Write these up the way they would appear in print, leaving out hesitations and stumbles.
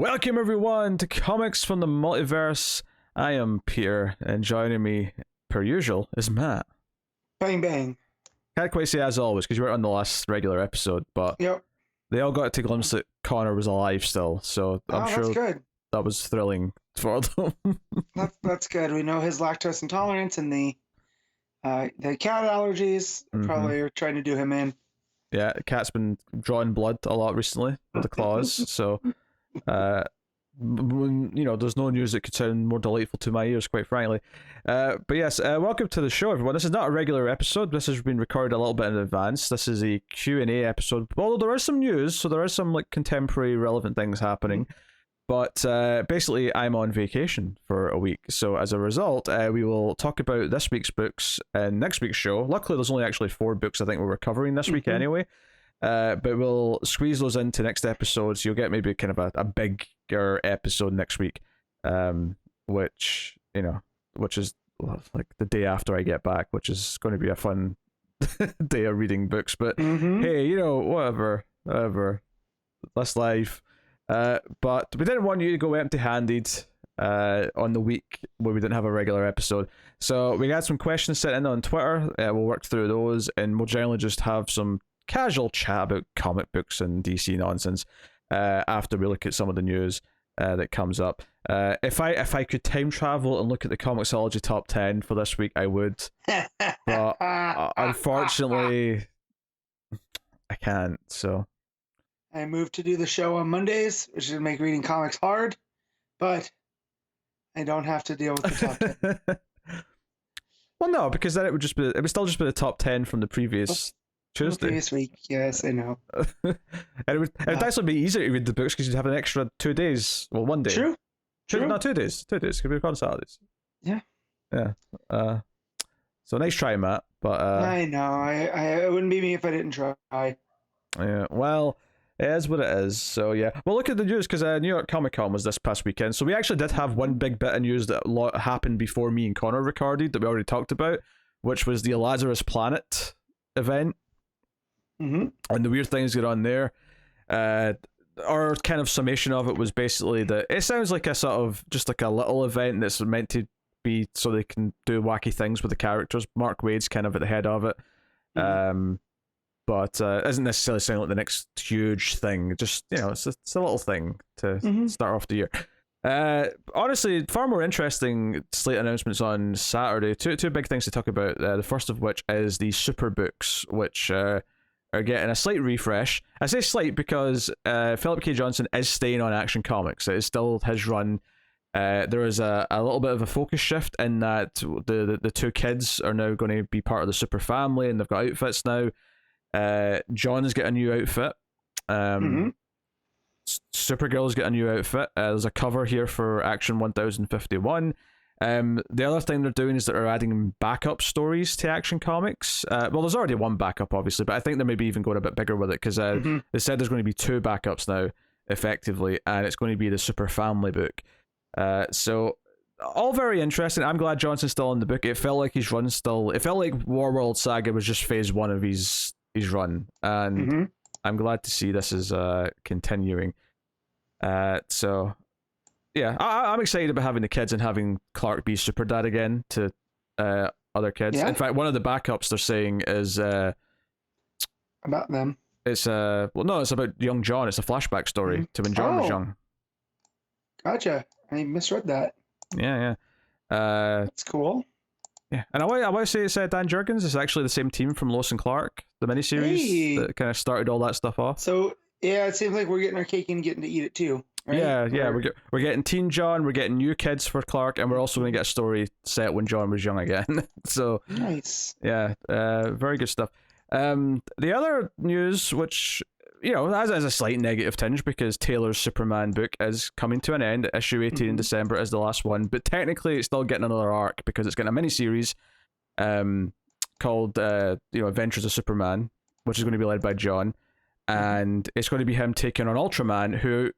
Welcome everyone to Comics from the Multiverse. I am Peter, and joining me, per usual, is Matt. Bang bang. Can't quite say as always because you weren't on the last regular episode, but Yep. they all got to glimpse that Connor was alive still, so I'm That's sure good. that was thrilling for them. That's good. We know his lactose intolerance and the cat allergies probably are trying to do him in. Yeah, the cat's been drawing blood a lot recently with the claws, so there's no news that could sound more delightful to my ears, quite frankly. But yes, welcome to the show, everyone. This is not a regular episode. This has been recorded a little bit in advance. This is a Q&A episode, although there is some news, so there is some like contemporary relevant things happening. But basically, I'm on vacation for a week, so as a result, we will talk about this week's books and next week's show. Luckily, there's only actually 4 books I think we're covering this week anyway. But we'll squeeze those into next episodes. You'll get maybe kind of a bigger episode next week, which is like the day after I get back, which is going to be a fun day of reading books. But hey, whatever, that's life. But we didn't want you to go empty-handed on the week where we didn't have a regular episode. So we got some questions sent in on Twitter. We'll work through those, and we'll generally just have some casual chat about comic books and DC nonsense after we look at some of the news that comes up. If I could time travel and look at the Comixology top 10 for this week, I would. But unfortunately, I can't. So I moved to do the show on Mondays, which would make reading comics hard, but I don't have to deal with the top 10. Well, no, because then it would still just be the top 10 from the previous Tuesday. Previous week, yes, I know. And it would actually be easier to read the books because you'd have an extra 2 days. Well, 1 day. True. No, 2 days. 2 days. Could be on Saturdays. Yeah. So nice try, Matt. But I know. It wouldn't be me if I didn't try. Yeah. Well, it is what it is. So yeah. Well, look at the news because New York Comic Con was this past weekend. So we actually did have one big bit of news that happened before me and Connor recorded that we already talked about, which was the Lazarus Planet event. And the weird things get on there. Our kind of summation of it was basically that it sounds like a sort of just like a little event that's meant to be so they can do wacky things with the characters. Mark Waid's kind of at the head of it. But isn't necessarily sounding like the next huge thing. Just, it's a little thing to start off the year. Honestly, far more interesting slate announcements on Saturday. Two big things to talk about. The first of which is the super books, which are getting a slight refresh. I say slight because Philip K. Johnson is staying on Action Comics. It is still his run. There is a little bit of a focus shift in that the 2 kids are now going to be part of the super family, and they've got outfits now. John's got a new outfit. Supergirl's got a new outfit. There's a cover here for Action 1051. The other thing they're doing is that they're adding backup stories to Action Comics. Well, there's already one backup, obviously, but I think they maybe even going a bit bigger with it because they said there's going to be 2 backups now, effectively, and it's going to be the Super Family book. So all very interesting. I'm glad Johnson's still in the book. It felt like his run still. It felt like Warworld Saga was just phase 1 of his run, and I'm glad to see this is continuing. So. Yeah, I'm excited about having the kids and having Clark be Super Dad again to other kids. Yeah. In fact, one of the backups they're saying is about them. It's it's about young John. It's a flashback story to when John was young. Gotcha. I misread that. Yeah. That's cool. Yeah, and I want to say it's Dan Jurgens. It's actually the same team from Lois and Clark, the miniseries that kind of started all that stuff off. So yeah, it seems like we're getting our cake and getting to eat it too. Right? Yeah, we're getting teen John, we're getting new kids for Clark, and we're also going to get a story set when John was young again. So nice. Yeah, very good stuff. The other news, which has a slight negative tinge because Taylor's Superman book is coming to an end. Issue 18 in December is the last one, but technically it's still getting another arc because it's getting a miniseries called Adventures of Superman, which is going to be led by John, and it's going to be him taking on Ultraman, who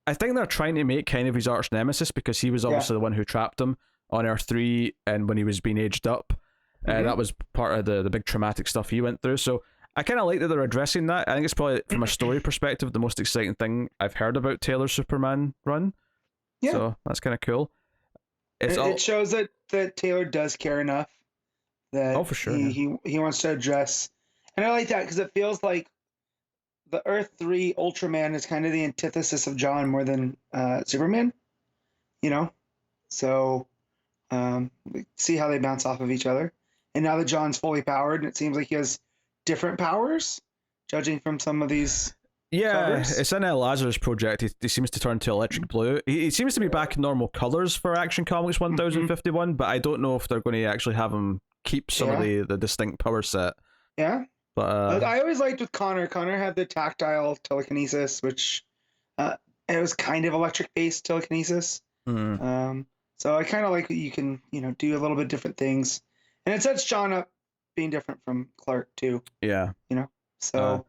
I think they're trying to make kind of his arch nemesis because he was obviously the one who trapped him on Earth 3 and when he was being aged up. That was part of the big traumatic stuff he went through. So I kind of like that they're addressing that. I think it's probably, from a story perspective, the most exciting thing I've heard about Taylor's Superman run. Yeah. So that's kind of cool. It shows that Taylor does care enough that for sure, he wants to address, and I like that because it feels like the Earth 3 Ultraman is kind of the antithesis of John more than Superman, you know? So we see how they bounce off of each other. And now that John's fully powered, and it seems like he has different powers, judging from some of these covers. It's in a Lazarus Project. He seems to turn to electric blue. He seems to be back in normal colors for Action Comics 1051, but I don't know if they're going to actually have him keep some of the distinct power set. Yeah. But I always liked with Connor. Connor had the tactile telekinesis, which it was kind of electric-based telekinesis. So I kind of like that you can, do a little bit different things, and it sets John up being different from Clark too. Yeah. So.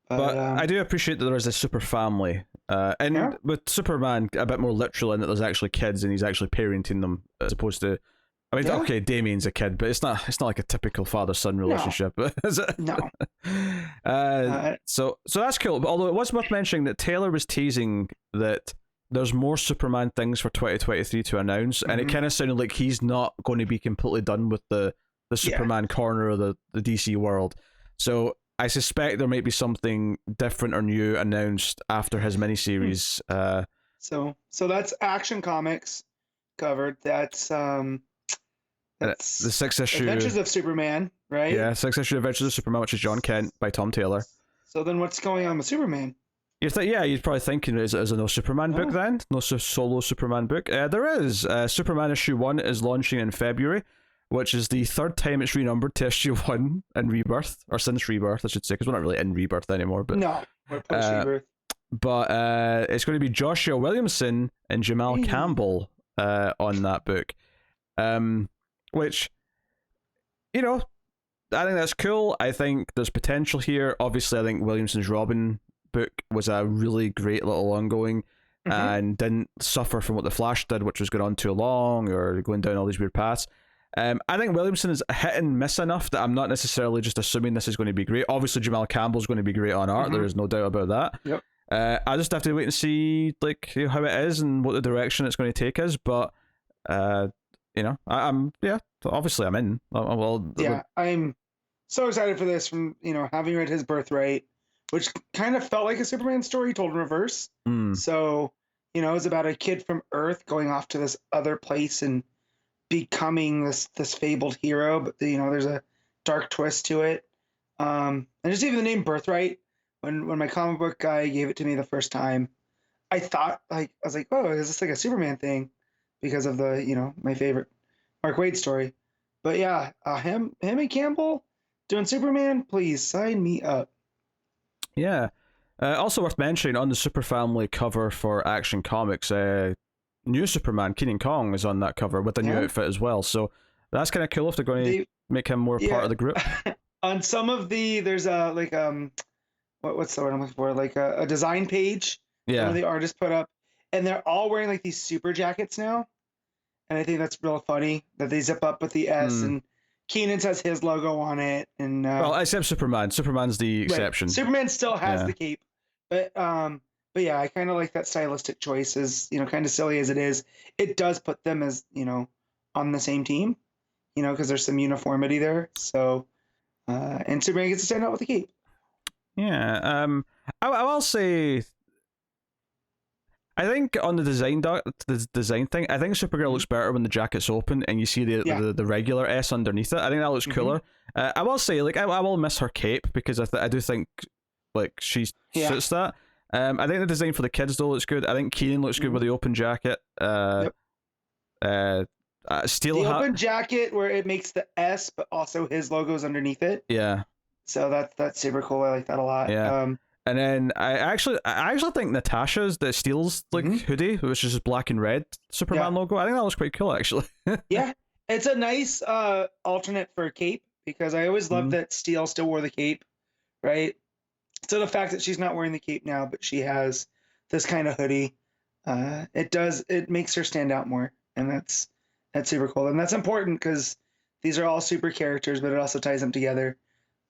But I do appreciate that there is a super family, and with Superman a bit more literal in that there's actually kids and he's actually parenting them as opposed to. I mean, okay, Damien's a kid, but it's not like a typical father-son relationship, is it? No. So that's cool. But although it was worth mentioning that Taylor was teasing that there's more Superman things for 2023 to announce, and it kind of sounded like he's not going to be completely done with the Superman corner of the DC world. So I suspect there might be something different or new announced after his miniseries. So that's Action Comics covered. That's the 6th issue Adventures of Superman, right? Yeah, 6th issue Adventures of Superman, which is John Kent by Tom Taylor. So then what's going on with Superman? You're probably thinking, is a no Superman book then? No solo Superman book? There is. Superman issue 1 is launching in February, which is the third time it's renumbered to issue 1 in Rebirth, or since Rebirth, I should say, because we're not really in Rebirth anymore. But no, we're post-Rebirth. But it's going to be Joshua Williamson and Jamal Campbell on that book. Which, I think that's cool. I think there's potential here. Obviously, I think Williamson's Robin book was a really great little ongoing and didn't suffer from what the Flash did, which was going on too long or going down all these weird paths. I think Williamson is hit and miss enough that I'm not necessarily just assuming this is going to be great. Obviously, Jamal Campbell's going to be great on art. There is no doubt about that. Yep. I just have to wait and see how it is and what the direction it's going to take us. But I'm obviously I'm in. I'm so excited for this. From having read his Birthright, which kind of felt like a Superman story told in reverse. So it's about a kid from Earth going off to this other place and becoming this fabled hero. But there's a dark twist to it. And just even the name Birthright. When my comic book guy gave it to me the first time, I thought I was like, oh, is this like a Superman thing? Because of the my favorite Mark Waid story. But yeah, him and Campbell doing Superman, please sign me up. Yeah. Also worth mentioning, on the Super Family cover for Action Comics, new Superman, Kenan Kong, is on that cover with a new outfit as well. So that's kind of cool if they're going to make him more part of the group. On some of there's a what's the word I'm looking for? Like a design page. Yeah. Some of the artists put up, and they're all wearing like these super jackets now. And I think that's real funny that they zip up with the S, and Keenan's has his logo on it. And well, except Superman. Superman's the exception. Right. Superman still has the cape, but yeah, I kind of like that stylistic choice. As kind of silly as it is, it does put them as on the same team, because there's some uniformity there. So, and Superman gets to stand out with the cape. Yeah. I will say, I think on the design thing, I think Supergirl looks better when the jacket's open and you see the regular S underneath it. I think that looks cooler. I will say, I will miss her cape because I do think she suits that. I think the design for the kids though looks good. I think Keenan looks good with the open jacket. Steel the open jacket where it makes the S, but also his logo's underneath it. Yeah. So that's super cool. I like that a lot. Yeah. And then I actually think Natasha's the Steel's hoodie, which is just black and red Superman logo. I think that looks quite cool actually. Yeah, it's a nice alternate for a cape because I always loved that Steel still wore the cape, right? So the fact that she's not wearing the cape now, but she has this kind of hoodie, it makes her stand out more, and that's super cool, and that's important because these are all super characters, but it also ties them together.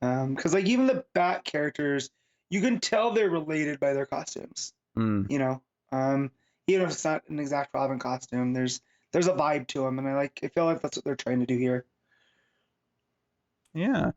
Because like even the Bat characters, you can tell they're related by their costumes. You know, even if it's not an exact Robin costume, there's a vibe to them, and I feel like that's what they're trying to do here. Yeah.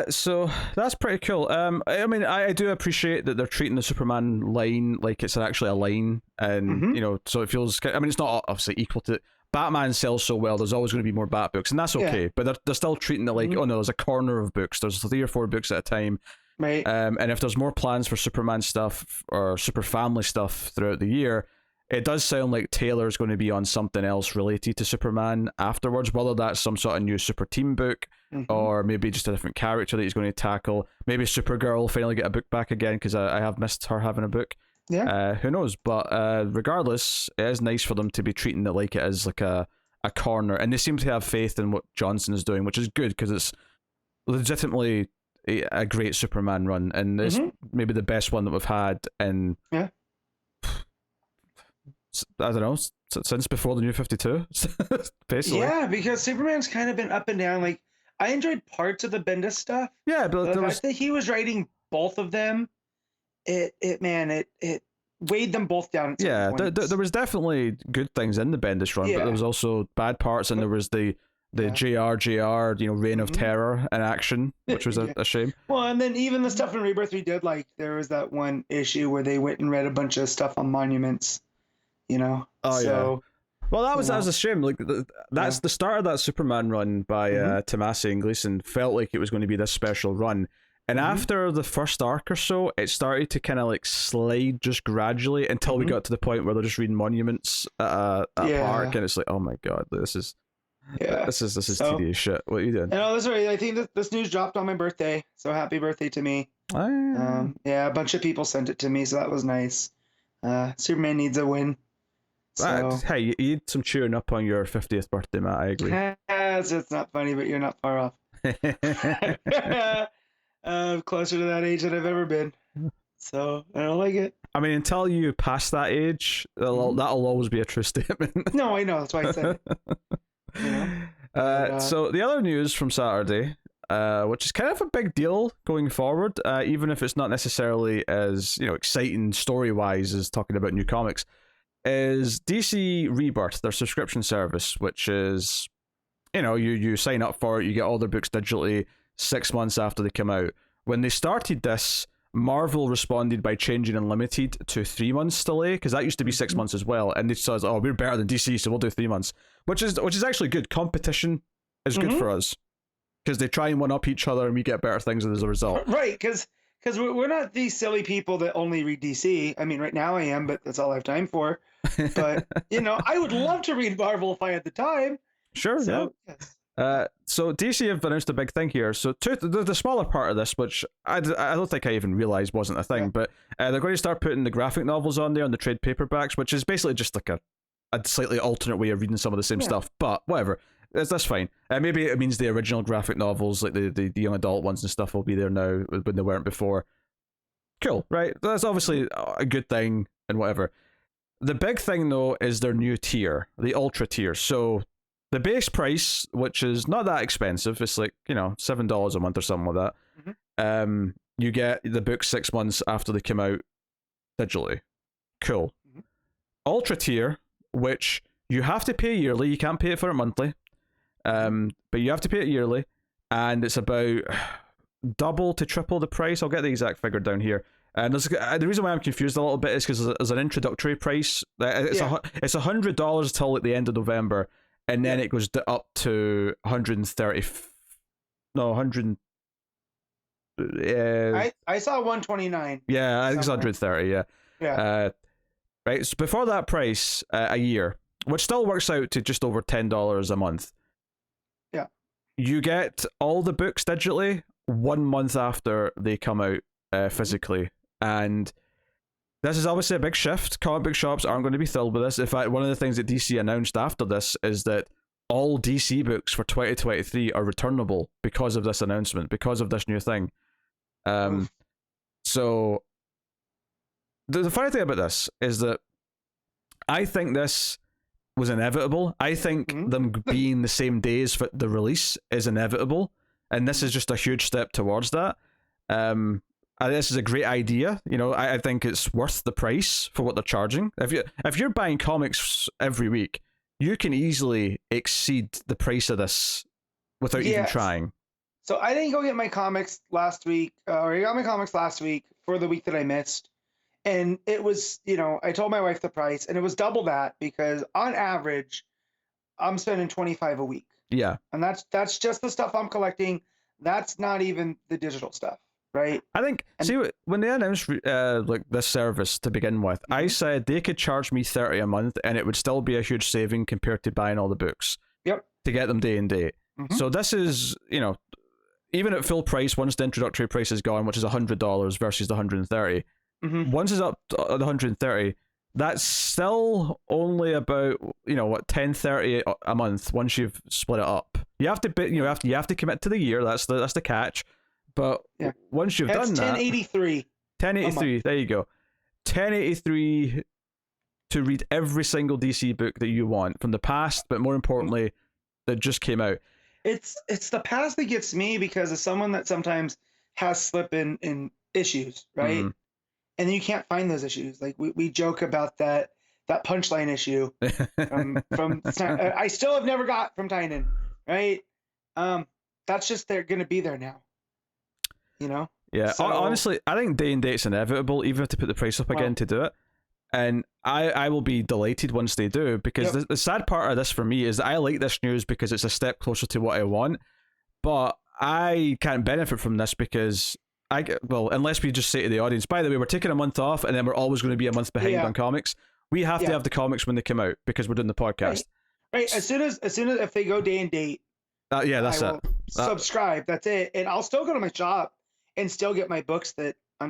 So that's pretty cool. I mean, I do appreciate that they're treating the Superman line like it's actually a line, and you know, so it feels. I mean, it's not obviously equal to Batman sells so well. There's always going to be more Bat books, and that's okay. But they're still treating it like, oh no, there's a corner of books. There's 3 or 4 books at a time. Right. And if there's more plans for Superman stuff or Super Family stuff throughout the year, it does sound like Taylor's going to be on something else related to Superman afterwards, whether that's some sort of new Super Team book or maybe just a different character that he's going to tackle. Maybe Supergirl will finally get a book back again, because I have missed her having a book. Yeah. Who knows? But regardless, it is nice for them to be treating it like it is like a corner. And they seem to have faith in what Johnson is doing, which is good, because it's legitimately a great Superman run, and it's maybe the best one that we've had in I don't know, since before the New 52. Basically. Yeah, because Superman's kind of been up and down. Like, I enjoyed parts of the Bendis stuff. Yeah, but the fact that he was writing both of them, it weighed them both down. Yeah, there was definitely good things in the Bendis run, but there was also bad parts, and there was the JR, you know, Reign of Terror in action, which was a shame. Well, and then even the stuff in Rebirth we did, like, there was that one issue where they went and read a bunch of stuff on monuments, you know? Oh, yeah. Well, that was a shame. Like, that's the start of that Superman run by Tomasi and Gleason felt like it was going to be this special run. And after the first arc or so, it started to kind of like slide just gradually until we got to the point where they're just reading monuments at a park, and it's like, oh my god, this is tedious shit. What are you doing? No, that's right. I think that this news dropped on my birthday, so happy birthday to me. Yeah, a bunch of people sent it to me, so that was nice. Superman needs a win. So. Hey, you need some cheering up on your 50th birthday, Matt. I agree. It's not funny, but you're not far off. Closer to that age than I've ever been. So I don't like it. I mean, until you pass that age, that'll always be a true statement. No, I know. That's why I said it. You know? So the other news from Saturday, which is kind of a big deal going forward, even if it's not necessarily as, you know, exciting story-wise as talking about new comics, is DC Rebirth, their subscription service, which is, you know, you sign up for it, you get all their books digitally 6 months after they come out. When they started this, Marvel responded by changing Unlimited to 3 months delay, because that used to be 6 months as well, and they said, oh, we're better than DC, so we'll do 3 months, which is actually good. Competition is good for us, because they try and one up each other, and we get better things as a result. Right, because we're not these silly people that only read DC. I mean, right now I am, but that's all I have time for. But, you know, I would love to read Marvel if I had the time. Sure, so, yeah. Yes. So DC have announced a big thing here. So the smaller part of this, which I don't think I even realized wasn't a thing, but they're going to start putting the graphic novels on there on the trade paperbacks, which is basically just like a slightly alternate way of reading some of the same stuff. But whatever, that's fine. Maybe it means the original graphic novels, like the young adult ones and stuff, will be there now when they weren't before. Cool, right? That's obviously a good thing and whatever. The big thing though is their new tier, the Ultra tier. So the base price, which is not that expensive, it's like, you know, $7 a month or something like that. You get the book 6 months after they come out digitally. Cool. Ultra tier, which you have to pay yearly, you can't pay it for it monthly, but you have to pay it yearly, and it's about double to triple the price. I'll get the exact figure down here. And the reason why I'm confused a little bit is because there's an introductory price. It's $100 till like the end of November, and then it goes up to 130. No, 100. I saw 129. Yeah, I think it's 130. Yeah. Yeah. Right. So before that price, a year, which still works out to just over $10 a month. Yeah. You get all the books digitally 1 month after they come out physically. And this is obviously a big shift. Comic book shops aren't going to be thrilled with this. In fact, one of the things that DC announced after this is that all DC books for 2023 are returnable because of this announcement, because of this new thing. So the funny thing about this is that I think this was inevitable. I think them being the same days for the release is inevitable. and this is just a huge step towards that. This is a great idea. You know, I think it's worth the price for what they're charging. If you're buying comics every week, you can easily exceed the price of this without even trying. So I didn't go get my comics last week, or I got my comics last week for the week that I missed. And it was, you know, I told my wife the price, and it was double that because on average, I'm spending $25 a week. Yeah. And that's just the stuff I'm collecting. That's not even the digital stuff, right? I think, when they announced like this service to begin with, I said they could charge me $30 a month and it would still be a huge saving compared to buying all the books. Yep. To get them day and date. So this is, you know, even at full price, once the introductory price is gone, which is $100 versus the $130, once it's up to the $130, that's still only about, you know, what, $10.30 a month once you've split it up. You have to, you know, you have to commit to the year. That's the catch. But once you've done that, $10.83. There you go. $10.83 to read every single DC book that you want from the past, but more importantly, that just came out. It's the past that gets me because as someone that sometimes has slip in issues, right? And then you can't find those issues. Like we joke about that punchline issue from I still have never got from Tynan, right? That's just they're gonna be there now. You know? Yeah. So, honestly, I think day and date's inevitable, even if they put the price up again to do it. And I will be delighted once they do, because the sad part of this for me is that I like this news because it's a step closer to what I want, but I can't benefit from this because unless we just say to the audience, by the way, we're taking a month off and then we're always going to be a month behind on comics. We have to have the comics when they come out because we're doing the podcast. Right. As soon as if they go day and date, that's it. Subscribe. That's it. And I'll still go to my shop and still get my books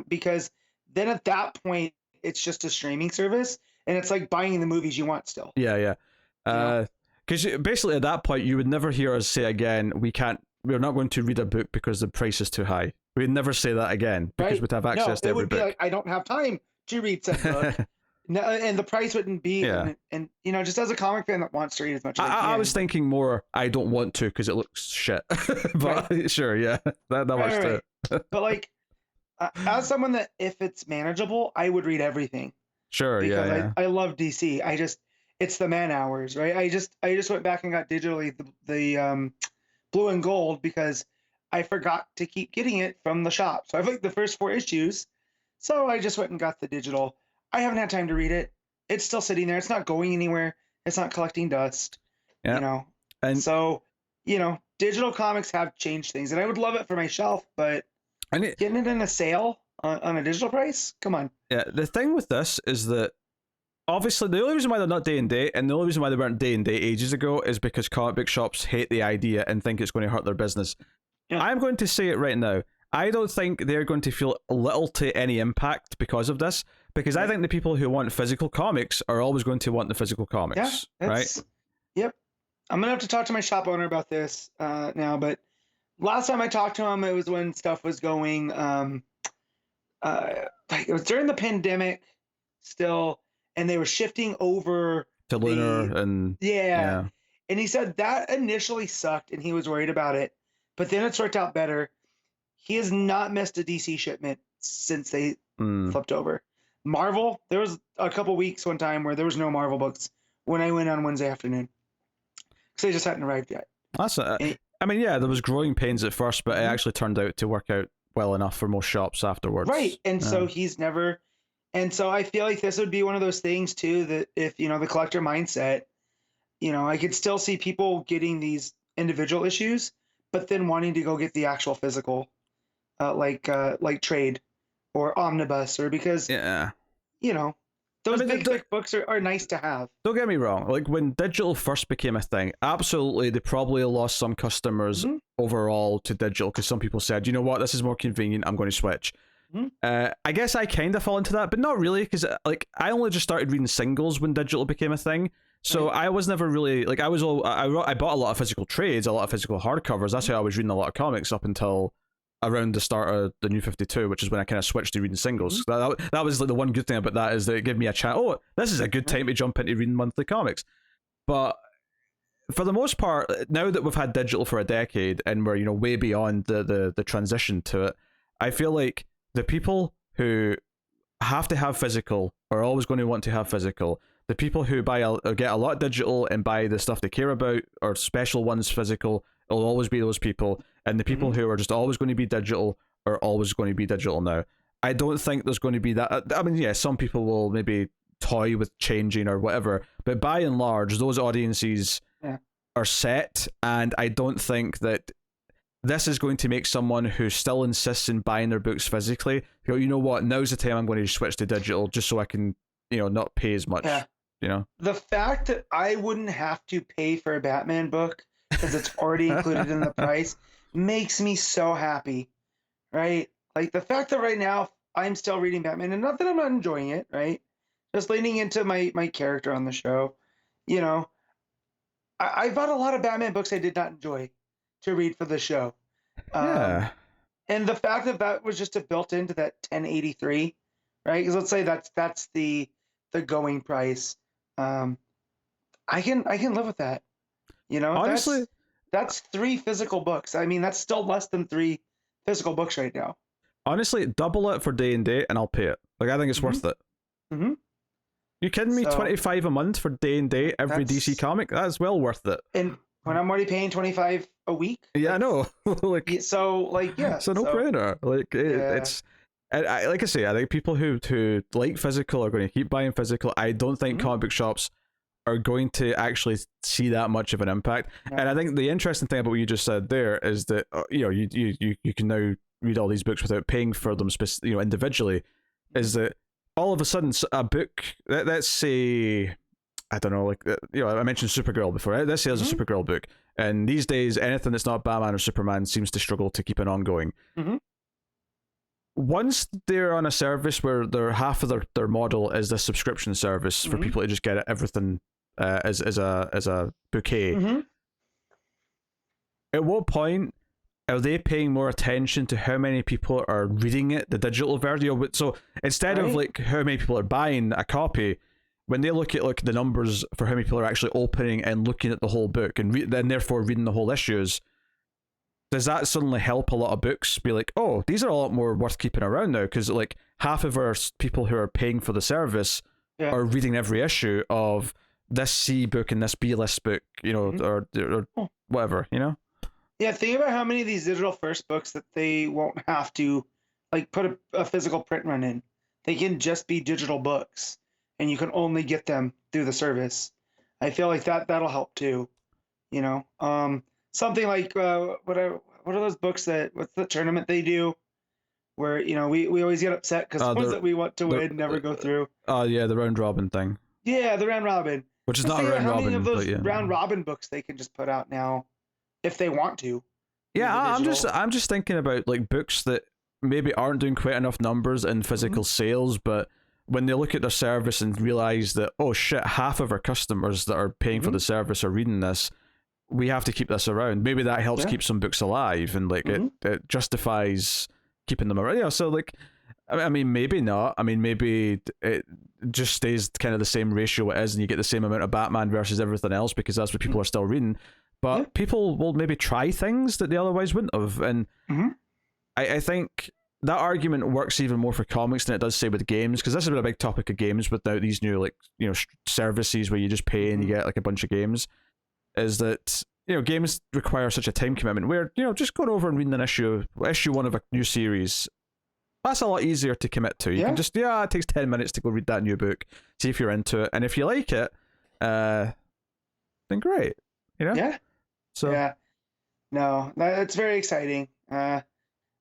because then at that point, it's just a streaming service, and it's like buying the movies you want still. Yeah. Because basically at that point, you would never hear us say again, we're not going to read a book because the price is too high. We'd never say that again because we'd have access to every book. It would be like, I don't have time to read said book. No, and the price wouldn't be, and you know, just as a comic fan that wants to read as much as I was thinking more, I don't want to because it looks shit. But sure, that works too. But like, as someone that, if it's manageable, I would read everything. Sure, because I love DC. It's the man hours, right? I just went back and got digitally the Blue and Gold because I forgot to keep getting it from the shop. So I've like the first 4 issues. So I just went and got the digital. I haven't had time to read it. It's still sitting there. It's not going anywhere. It's not collecting dust. You know. And so, you know, digital comics have changed things, and I would love it for my shelf, but getting it in a sale on a digital price? Come on. Yeah, the thing with this is that obviously the only reason why they're not day and date, and the only reason why they weren't day and date ages ago, is because comic book shops hate the idea and think it's going to hurt their business. Yeah. I'm going to say it right now. I don't think they're going to feel little to any impact because of this, because I think the people who want physical comics are always going to want the physical comics, right? Yep. I'm going to have to talk to my shop owner about this now, but last time I talked to him, it was when stuff was going, like it was during the pandemic still, and they were shifting over to lunar and and he said that initially sucked and he was worried about it, but then it's worked out better. He has not missed a DC shipment since they flipped over. Marvel, there was a couple weeks one time where there was no Marvel books when I went on Wednesday afternoon because they just hadn't arrived yet. I mean, there was growing pains at first, but it actually turned out to work out well enough for most shops afterwards. Right. And so he's never, and so I feel like this would be one of those things too, that if, you know, the collector mindset, you know, I could still see people getting these individual issues, but then wanting to go get the actual physical, like trade or omnibus, or because, you know, those big thick books are nice to have. Don't get me wrong. Like when digital first became a thing, absolutely, they probably lost some customers overall to digital because some people said, you know what, this is more convenient, I'm going to switch. I guess I kind of fall into that, but not really, because like I only just started reading singles when digital became a thing. So I was never really like I bought a lot of physical trades, a lot of physical hardcovers. That's how I was reading a lot of comics up until around the start of the New 52, which is when I kind of switched to reading singles. That was like the one good thing about that, is that it gave me a chance. Oh, this is a good time to jump into reading monthly comics. But for the most part, now that we've had digital for a decade and we're way beyond the transition to it, I feel like the people who have to have physical are always going to want to have physical. The people who get a lot digital and buy the stuff they care about or special ones physical will always be those people, and the people who are just always going to be digital are always going to be digital now. I don't think there's going to be that. I mean, yeah, some people will maybe toy with changing or whatever, but by and large, those audiences are set, and I don't think that this is going to make someone who still insists in buying their books physically go, you know what, now's the time I'm going to switch to digital just so I can, not pay as much. The fact that I wouldn't have to pay for a Batman book because it's already included in the price makes me so happy, right? Like the fact that right now I'm still reading Batman, and not that I'm not enjoying it, right? Just leaning into my character on the show, I bought a lot of Batman books I did not enjoy to read for the show. And the fact that was just built into that 1083, right? Because let's say that's the going price. I can live with that. Honestly, that's 3 physical books. I mean, that's still less than 3 physical books right now. Honestly, double it for day and date, and I'll pay it. Like, I think it's worth it. Mm-hmm. You kidding me? $25 a month for day and date every DC comic? That's well worth it. And when I'm already paying $25 a week. Yeah, I know. It's a no-brainer. It's. Like I say, I think people who like physical are going to keep buying physical. I don't think comic book shops are going to actually see that much of an impact. No. And I think the interesting thing about what you just said there is that you can now read all these books without paying for them individually. Is that all of a sudden a book, let's say, I don't know, like I mentioned Supergirl before. Let's say there's a Supergirl book, and these days anything that's not Batman or Superman seems to struggle to keep an ongoing. Once they're on a service where half of their model is the subscription service for people to just get everything as a bouquet, at what point are they paying more attention to how many people are reading it, the digital version? So instead of like how many people are buying a copy, when they look at like the numbers for how many people are actually opening and looking at the whole book and then therefore reading the whole issues, does that suddenly help a lot of books be like, oh, these are a lot more worth keeping around now? Because like half of our people who are paying for the service are reading every issue of this C book and this B list book, or whatever, Yeah, think about how many of these digital first books that they won't have to like put a physical print run in. They can just be digital books, and you can only get them through the service. I feel like that'll help too. Something like what are those books what's the tournament they do where we always get upset because the ones that we want to win never go through. Oh yeah, the round robin thing. Yeah, the round robin. Which is not a round robin. How many of those round robin books they can just put out now, if they want to? Yeah, I'm just thinking about like books that maybe aren't doing quite enough numbers in physical sales, but when they look at their service and realize that, oh shit, half of our customers that are paying for the service are reading this, we have to keep this around. Maybe that helps keep some books alive, and like it justifies keeping them around. So like, I mean, maybe not. I mean, maybe it just stays kind of the same ratio it is, and you get the same amount of Batman versus everything else because that's what people are still reading. But people will maybe try things that they otherwise wouldn't have, and I think that argument works even more for comics than it does say with games, because this has been a big topic of games without these new services where you just pay and you get like a bunch of games. Is that games require such a time commitment where just going over and reading an issue 1 of a new series, that's a lot easier to commit to. You can just it takes 10 minutes to go read that new book, see if you're into it, and if you like it, then great. So no, that's very exciting. I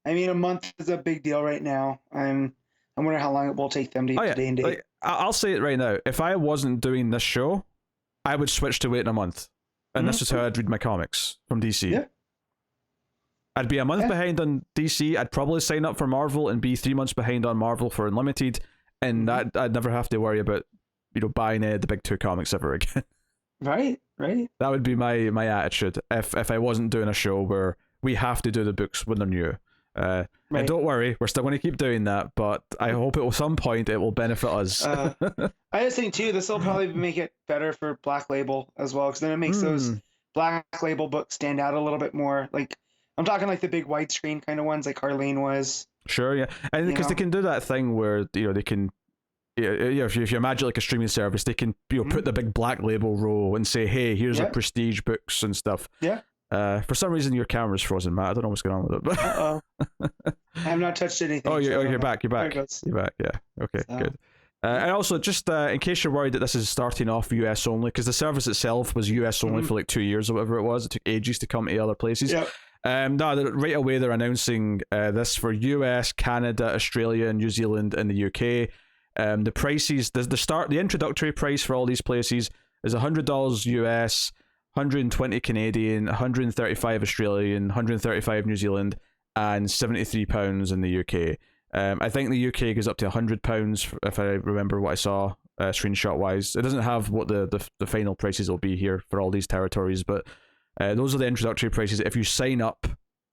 mean, a month is a big deal right now. I wonder how long it will take them to get to day and date. Like, I'll say it right now, if I wasn't doing this show, I would switch to waiting a month. And this is how I'd read my comics from DC. Yeah. I'd be a month behind on DC. I'd probably sign up for Marvel and be 3 months behind on Marvel for Unlimited. And I'd never have to worry about, buying the big 2 comics ever again. Right. That would be my attitude if I wasn't doing a show where we have to do the books when they're new. And don't worry, we're still going to keep doing that, but I hope at some point it will benefit us. I just think too, this will probably make it better for Black Label as well, because then it makes those Black Label books stand out a little bit more. Like I'm talking like the big widescreen kind of ones, like Harleen was. Sure, yeah, and because they can do that thing where they can. Yeah, if you imagine like a streaming service, they can put the big Black Label row and say, "Hey, here's a prestige books and stuff." Yeah. For some reason, your camera's frozen, Matt. I don't know what's going on with it. But I have not touched anything. Oh, you're back. You're back. You're back. Yeah. Okay. So. Good. And also, just in case you're worried that this is starting off US only, because the service itself was US only for like 2 years or whatever it was. It took ages to come to other places. Yep. No, right away they're announcing this for US, Canada, Australia, New Zealand, and the UK. The prices, the introductory price for all these places is $100 US, 120 Canadian, 135 Australian, 135 New Zealand, and £73 in the UK. I think the UK goes up to £100 if I remember what I saw screenshot wise. It doesn't have what the final prices will be here for all these territories, but those are the introductory prices if you sign up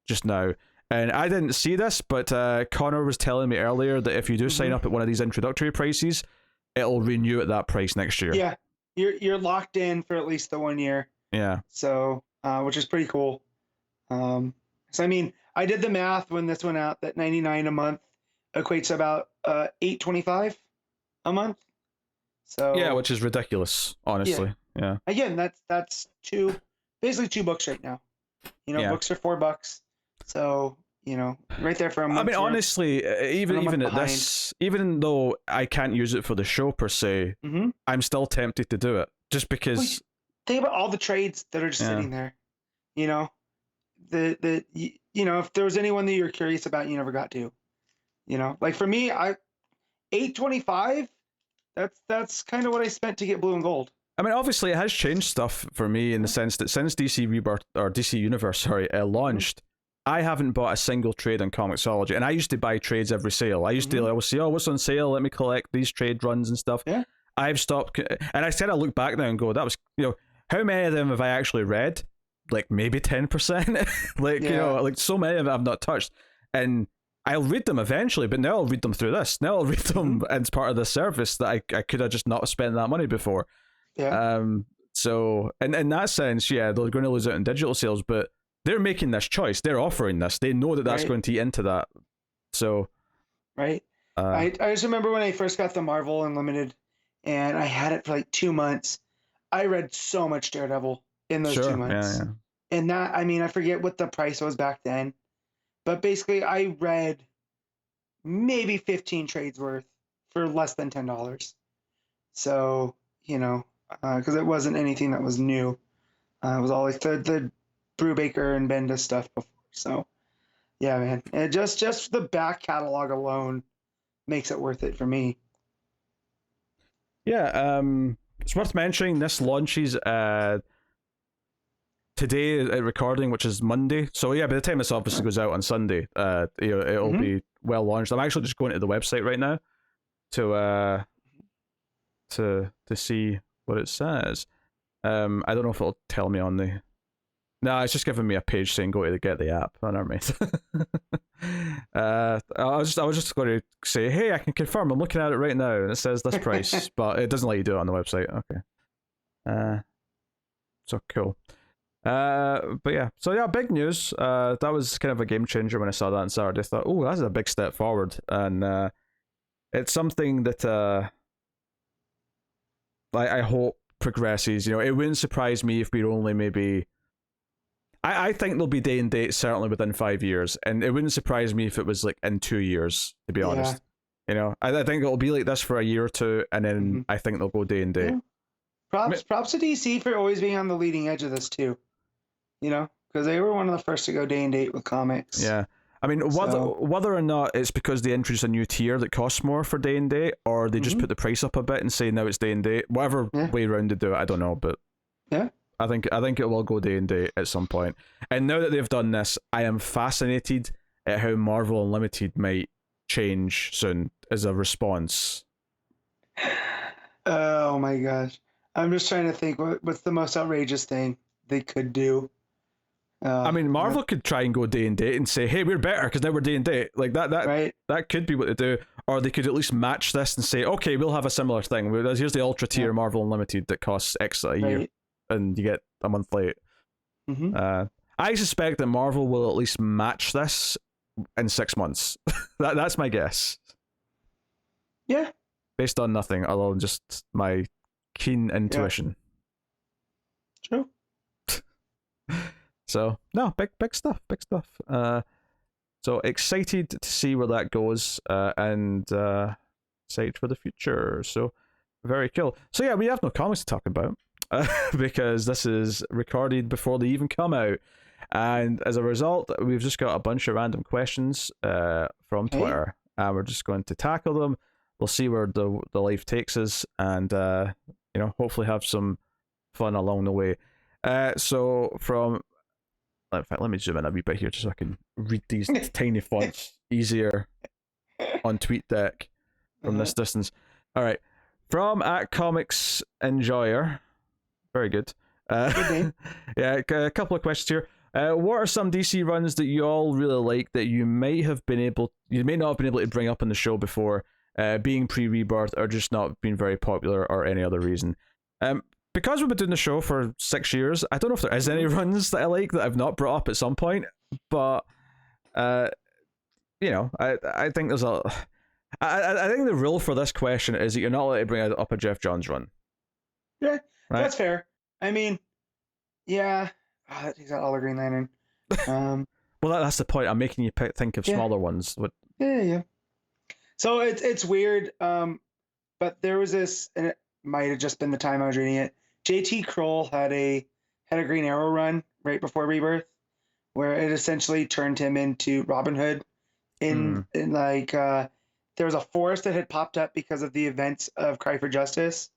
just now. And I didn't see this, but Connor was telling me earlier that if you do sign up at one of these introductory prices, it'll renew at that price next year. Yeah, you're locked in for at least the 1 year. Yeah. So, which is pretty cool. So I mean, I did the math when this went out that $99 a month equates to about $8.25 a month. So yeah, which is ridiculous, honestly. Yeah. Again, that's basically two books right now. Books are $4. So, right there for a month. I mean, honestly, even at this, even though I can't use it for the show per se, I'm still tempted to do it just because. Think about all the trades that are just sitting there. If there was anyone that you're curious about, you never got to. Like for me, $8.25. That's kind of what I spent to get Blue and Gold. I mean, obviously, it has changed stuff for me in the sense that since DC Rebirth or DC Universe, launched. I haven't bought a single trade on Comixology, and I used to buy trades every sale. I used to always say, "Oh, what's on sale? Let me collect these trade runs and stuff." Yeah. I've stopped, and I said I look back now and go, "That was how many of them have I actually read? Like maybe 10%. Like so many of them I've not touched, and I'll read them eventually. But now I'll read them through this. Now I'll read them as part of the service that I could have just not spent that money before. Yeah. So in that sense, yeah, they're going to lose out in digital sales, but they're making this choice. They're offering this. They know that that's going to eat into that. So, right. I just remember when I first got the Marvel Unlimited, and I had it for like 2 months. I read so much Daredevil in those 2 months. Yeah. And that, I mean, I forget what the price was back then, but basically I read maybe 15 trades worth for less than $10. So, because it wasn't anything that was new. It was all like the Brubaker and Bendis stuff before. So, yeah, man. And just the back catalog alone makes it worth it for me. Yeah, it's worth mentioning this launches today at recording, which is Monday. So yeah, by the time this obviously goes out on Sunday, it'll be well launched. I'm actually just going to the website right now to see what it says. I don't know if it'll tell me on the. No, it's just giving me a page saying go to get the app. I don't know. I was just going to say, hey, I can confirm. I'm looking at it right now, and it says this price, but it doesn't let you do it on the website. Okay. So cool. But yeah. So yeah, big news. That was kind of a game changer when I saw that on Saturday. I thought, oh, that's a big step forward, and it's something that I hope progresses. It wouldn't surprise me if we're only maybe. I think there'll be day and date certainly within 5 years, and it wouldn't surprise me if it was like in 2 years, to be honest. I think it'll be like this for a year or two, and then I think they'll go day and date. Yeah. Props to DC for always being on the leading edge of this too. Because they were one of the first to go day and date with comics. Yeah. I mean, whether or not it's because they introduced a new tier that costs more for day and date, or they just put the price up a bit and say now it's day and date, whatever way around they do it, I don't know, but yeah. I think it will go day and date at some point. And now that they've done this, I am fascinated at how Marvel Unlimited might change soon as a response. Oh my gosh. I'm just trying to think what's the most outrageous thing they could do. I mean, Marvel could try and go day and date and say, hey, we're better because now we're day and date. Like that right? That could be what they do. Or they could at least match this and say, okay, we'll have a similar thing. Here's the Ultra tier Marvel Unlimited that costs X a year. And you get a month late. Mm-hmm. I suspect that Marvel will at least match this in 6 months. That's my guess. Yeah. Based on nothing other than just my keen intuition. True. So no, big stuff, big stuff. So excited to see where that goes, and excited for the future. So very cool. So yeah, we have no comics to talk about because this is recorded before they even come out, and as a result, we've just got a bunch of random questions from Twitter, and we're just going to tackle them. We'll see where the life takes us, and hopefully have some fun along the way. So from in fact, let me zoom in a wee bit here just so I can read these tiny fonts easier on TweetDeck from this distance. All right. From at Comics Enjoyer. Very good. Good name. Yeah, a couple of questions here. What are some DC runs that you all really like that you may not have been able to bring up on the show before, being pre-Rebirth or just not being very popular or any other reason? Because we've been doing the show for 6 years, I don't know if there is any runs that I like that I've not brought up at some point, but I think there's I think the rule for this question is that you're not allowed to bring up a Jeff Johns run. Yeah, right? That's fair. I mean, yeah, he's got all the Green Lantern. Well, that's the point. I'm making you think of smaller ones. Yeah. So it's weird, but there was this, and it might have just been the time I was reading it. J.T. Kroll had a Green Arrow run right before Rebirth, where it essentially turned him into Robin Hood. In there was a forest that had popped up because of the events of Cry for Justice,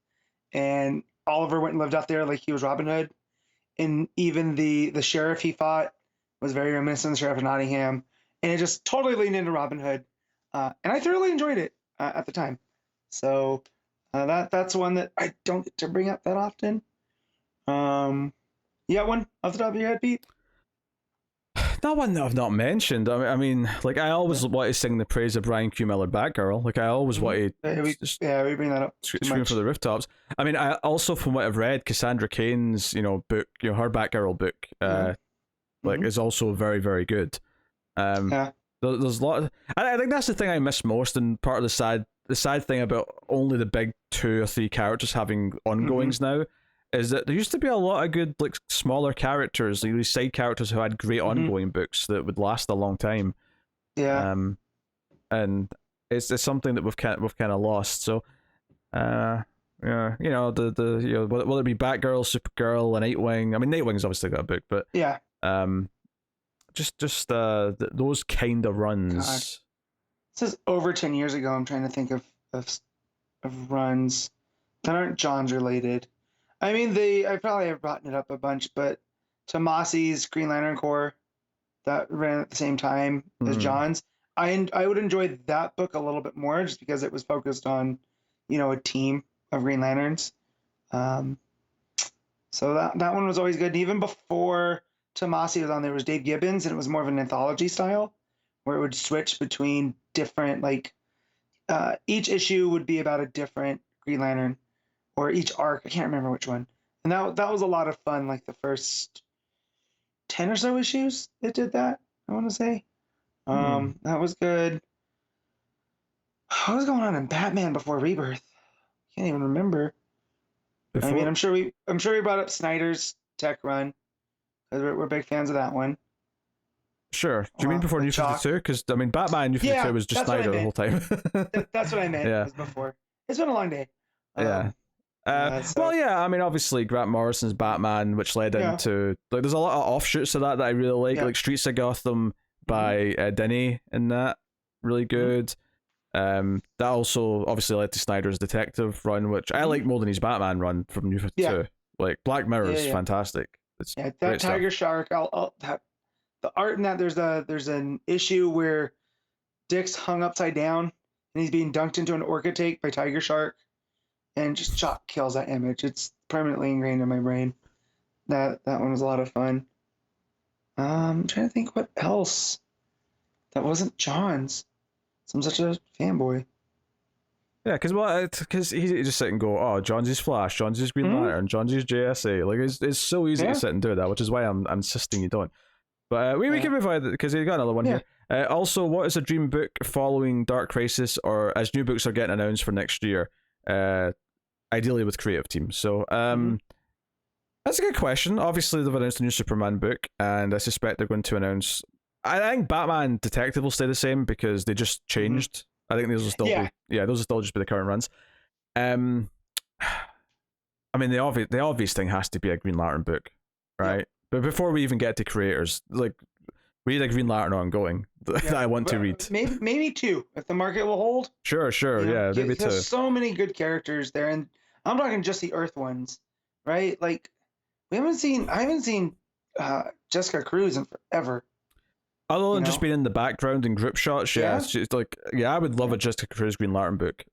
and Oliver went and lived out there like he was Robin Hood. And even the sheriff he fought was very reminiscent of the Sheriff of Nottingham, and it just totally leaned into Robin Hood, and I thoroughly enjoyed it at the time. So that's one that I don't get to bring up that often. You got one off the top of your head, Pete? Not one that I've not mentioned. I mean, like I always want to sing the praise of Brian Q. Miller Batgirl. Like I always want to. We bring that up. Scream for the rooftops. I mean, I also from what I've read, Cassandra Cain's book, her Batgirl book, is also very very good. There's a lot of, I think that's the thing I miss most, and part of the sad thing about only the big 2 or 3 characters having ongoings now is that there used to be a lot of good like smaller characters, like these side characters who had great ongoing books that would last a long time. Yeah. And it's something that we've kind of lost. So, yeah, whether it be Batgirl, Supergirl, and Nightwing. I mean, Nightwing's obviously got a book, but yeah. Just those kind of runs. God. This is over 10 years ago. I'm trying to think of runs that aren't Johns related. I mean, I probably have brought it up a bunch, but Tomasi's Green Lantern Corps that ran at the same time as Johns. I would enjoy that book a little bit more just because it was focused on, a team of Green Lanterns. So that one was always good. And even before Tomasi was on, there was Dave Gibbons, and it was more of an anthology style where it would switch between different, each issue would be about a different Green Lantern, or each arc. I can't remember which one. And that was a lot of fun, like the first 10 or so issues that did that, I want to say. That was good. What was going on in Batman before Rebirth? Can't even remember. I mean, I'm sure we brought up Snyder's Tech Run, because we're big fans of that one. Sure. Do you mean before New 52? Because I mean, Batman New 52 was just Snyder the whole time. That's what I meant. Yeah. It was before. It's been a long day. Yeah. Well, yeah. I mean, obviously Grant Morrison's Batman, which led into there's a lot of offshoots of that I really like Streets of Gotham by Denny, and that really good. That also obviously led to Snyder's Detective run, which I like more than his Batman run from New 52. Yeah. Like Black Mirror is fantastic. It's that Tiger Shark. The art in that, there's an issue where Dick's hung upside down and he's being dunked into an orca tank by Tiger Shark, and just Chalk kills that image. It's permanently ingrained in my brain. That one was a lot of fun. I'm trying to think what else that wasn't John's. So I'm such a fanboy. Yeah, because he just sit and go, oh, Johnsy's Flash, Johnsy's Green Lantern, Johnsy's JSA. Like it's so easy to sit and do that, which is why I'm insisting you don't. But we can provide it because you got another one here. Also, what is a dream book following Dark Crisis, or as new books are getting announced for next year? Ideally with creative teams. So that's a good question. Obviously, they've announced a new Superman book, and I suspect they're going to announce. I think Batman Detective will stay the same because they just changed. I think those will still be those will still just be the current runs. I mean, the obvious thing has to be a Green Lantern book, right? Yep. But before we even get to creators, like we need a Green Lantern ongoing that I want to read. Maybe two if the market will hold. Sure, yeah, maybe two. There's so many good characters there, and I'm talking just the Earth ones, right? Like I haven't seen Jessica Cruz in forever. Other than just being in the background in group shots, she's like, I would love a Jessica Cruz Green Lantern book.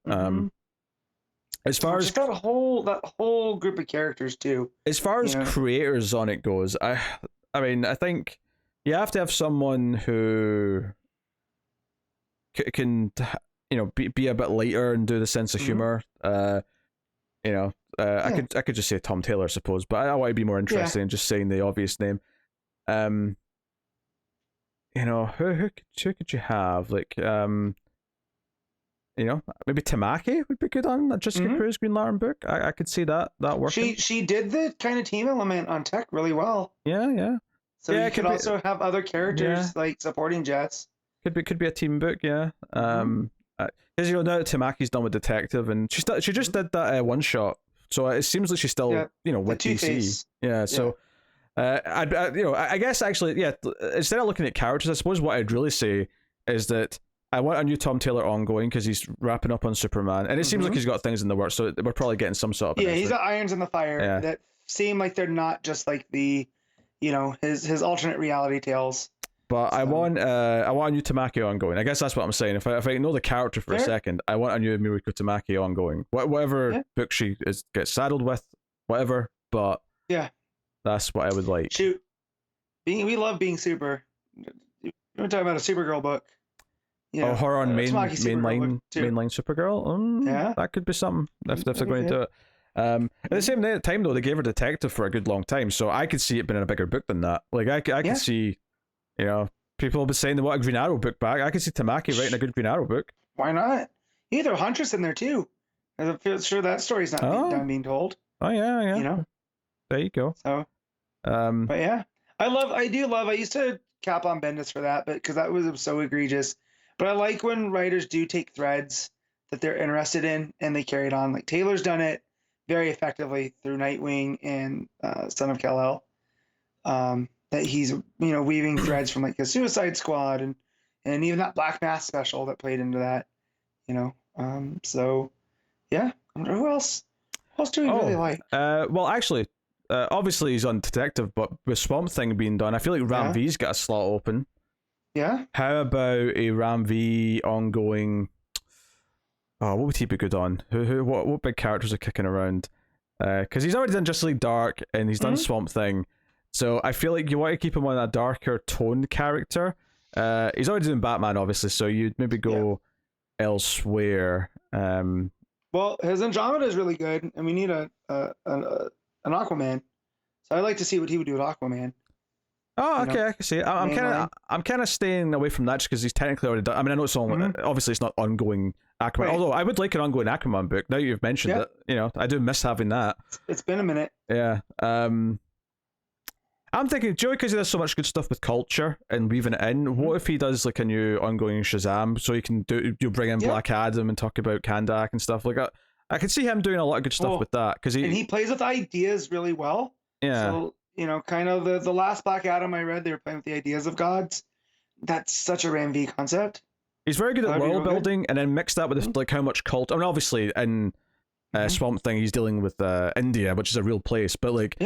As far as that whole group of characters too. As far as creators on it goes, I mean, I think you have to have someone who can be a bit lighter and do the sense of humor. I could just say Tom Taylor, I suppose, but I want to be more interesting in just saying the obvious name. Who could you have? Like, maybe Tamaki would be good on a Jessica Cruz Green Lantern book. I could see that working. She did the kind of team element on Tech really well. Yeah. So you could also have other characters like supporting Jess. Could be a team book, yeah. Because now that Tamaki's done with Detective, and she just did that one shot, so it seems like she's still with DC. Yeah, so. I guess actually, instead of looking at characters, I suppose what I'd really say is that I want a new Tom Taylor ongoing because he's wrapping up on Superman, and it seems like he's got things in the works, so we're probably getting some sort of he's got irons in the fire that seem like they're not just like the his alternate reality tales. But I want a new Tamaki ongoing. I guess that's what I'm saying. If I ignore the character for a second, I want a new Miriko Tamaki ongoing. Whatever book she gets saddled with, whatever. But that's what I would like. Shoot, we love being super. We're talking about a Supergirl book. Her on mainline Supergirl. That could be something if they're going to do it. At the same time, though, they gave her Detective for a good long time, so I could see it being a bigger book than that. Like I could see, people will be saying they want a Green Arrow book back. I could see Tamaki writing a good Green Arrow book. Why not? You throw Huntress in there too. I'm sure that story's not done being told. Oh yeah. There you go. So, but yeah, I used to cap on Bendis for that, but because that was so egregious. But I like when writers do take threads that they're interested in and they carry it on. Like Taylor's done it very effectively through Nightwing and Son of Kal-El. That he's weaving threads from like a Suicide Squad and even that Black Mask special that played into that. So yeah, I wonder who else do we really like? Well, actually. Obviously he's on Detective, but with Swamp Thing being done, I feel like Ram V's got a slot open. Yeah. How about a Ram V ongoing? Oh, what would he be good on? What big characters are kicking around? Because he's already done Justice League Dark and he's done Swamp Thing, so I feel like you want to keep him on a darker toned character. He's already doing Batman, obviously, so you'd maybe go elsewhere. Well, his Andromeda is really good, and we need an Aquaman, so I'd like to see what he would do with Aquaman. Oh, okay, I can see it. I'm kind of staying away from that just because he's technically already done. I mean, I know it's only obviously it's not ongoing Aquaman, although I would like an ongoing Aquaman book. Now you've mentioned it, I do miss having that. It's been a minute. Yeah. I'm thinking, Joey, because he does so much good stuff with culture and weaving it in. What if he does like a new ongoing Shazam, so he can bring in Black Adam and talk about Kandak and stuff like that? I could see him doing a lot of good stuff with that because he plays with ideas really well. Yeah. So kind of the last Black Adam I read, they were playing with the ideas of gods. That's such a Ram V concept. He's very good at world building, and then mixed that with like how much cult. I mean, obviously in Swamp Thing, he's dealing with India, which is a real place, but like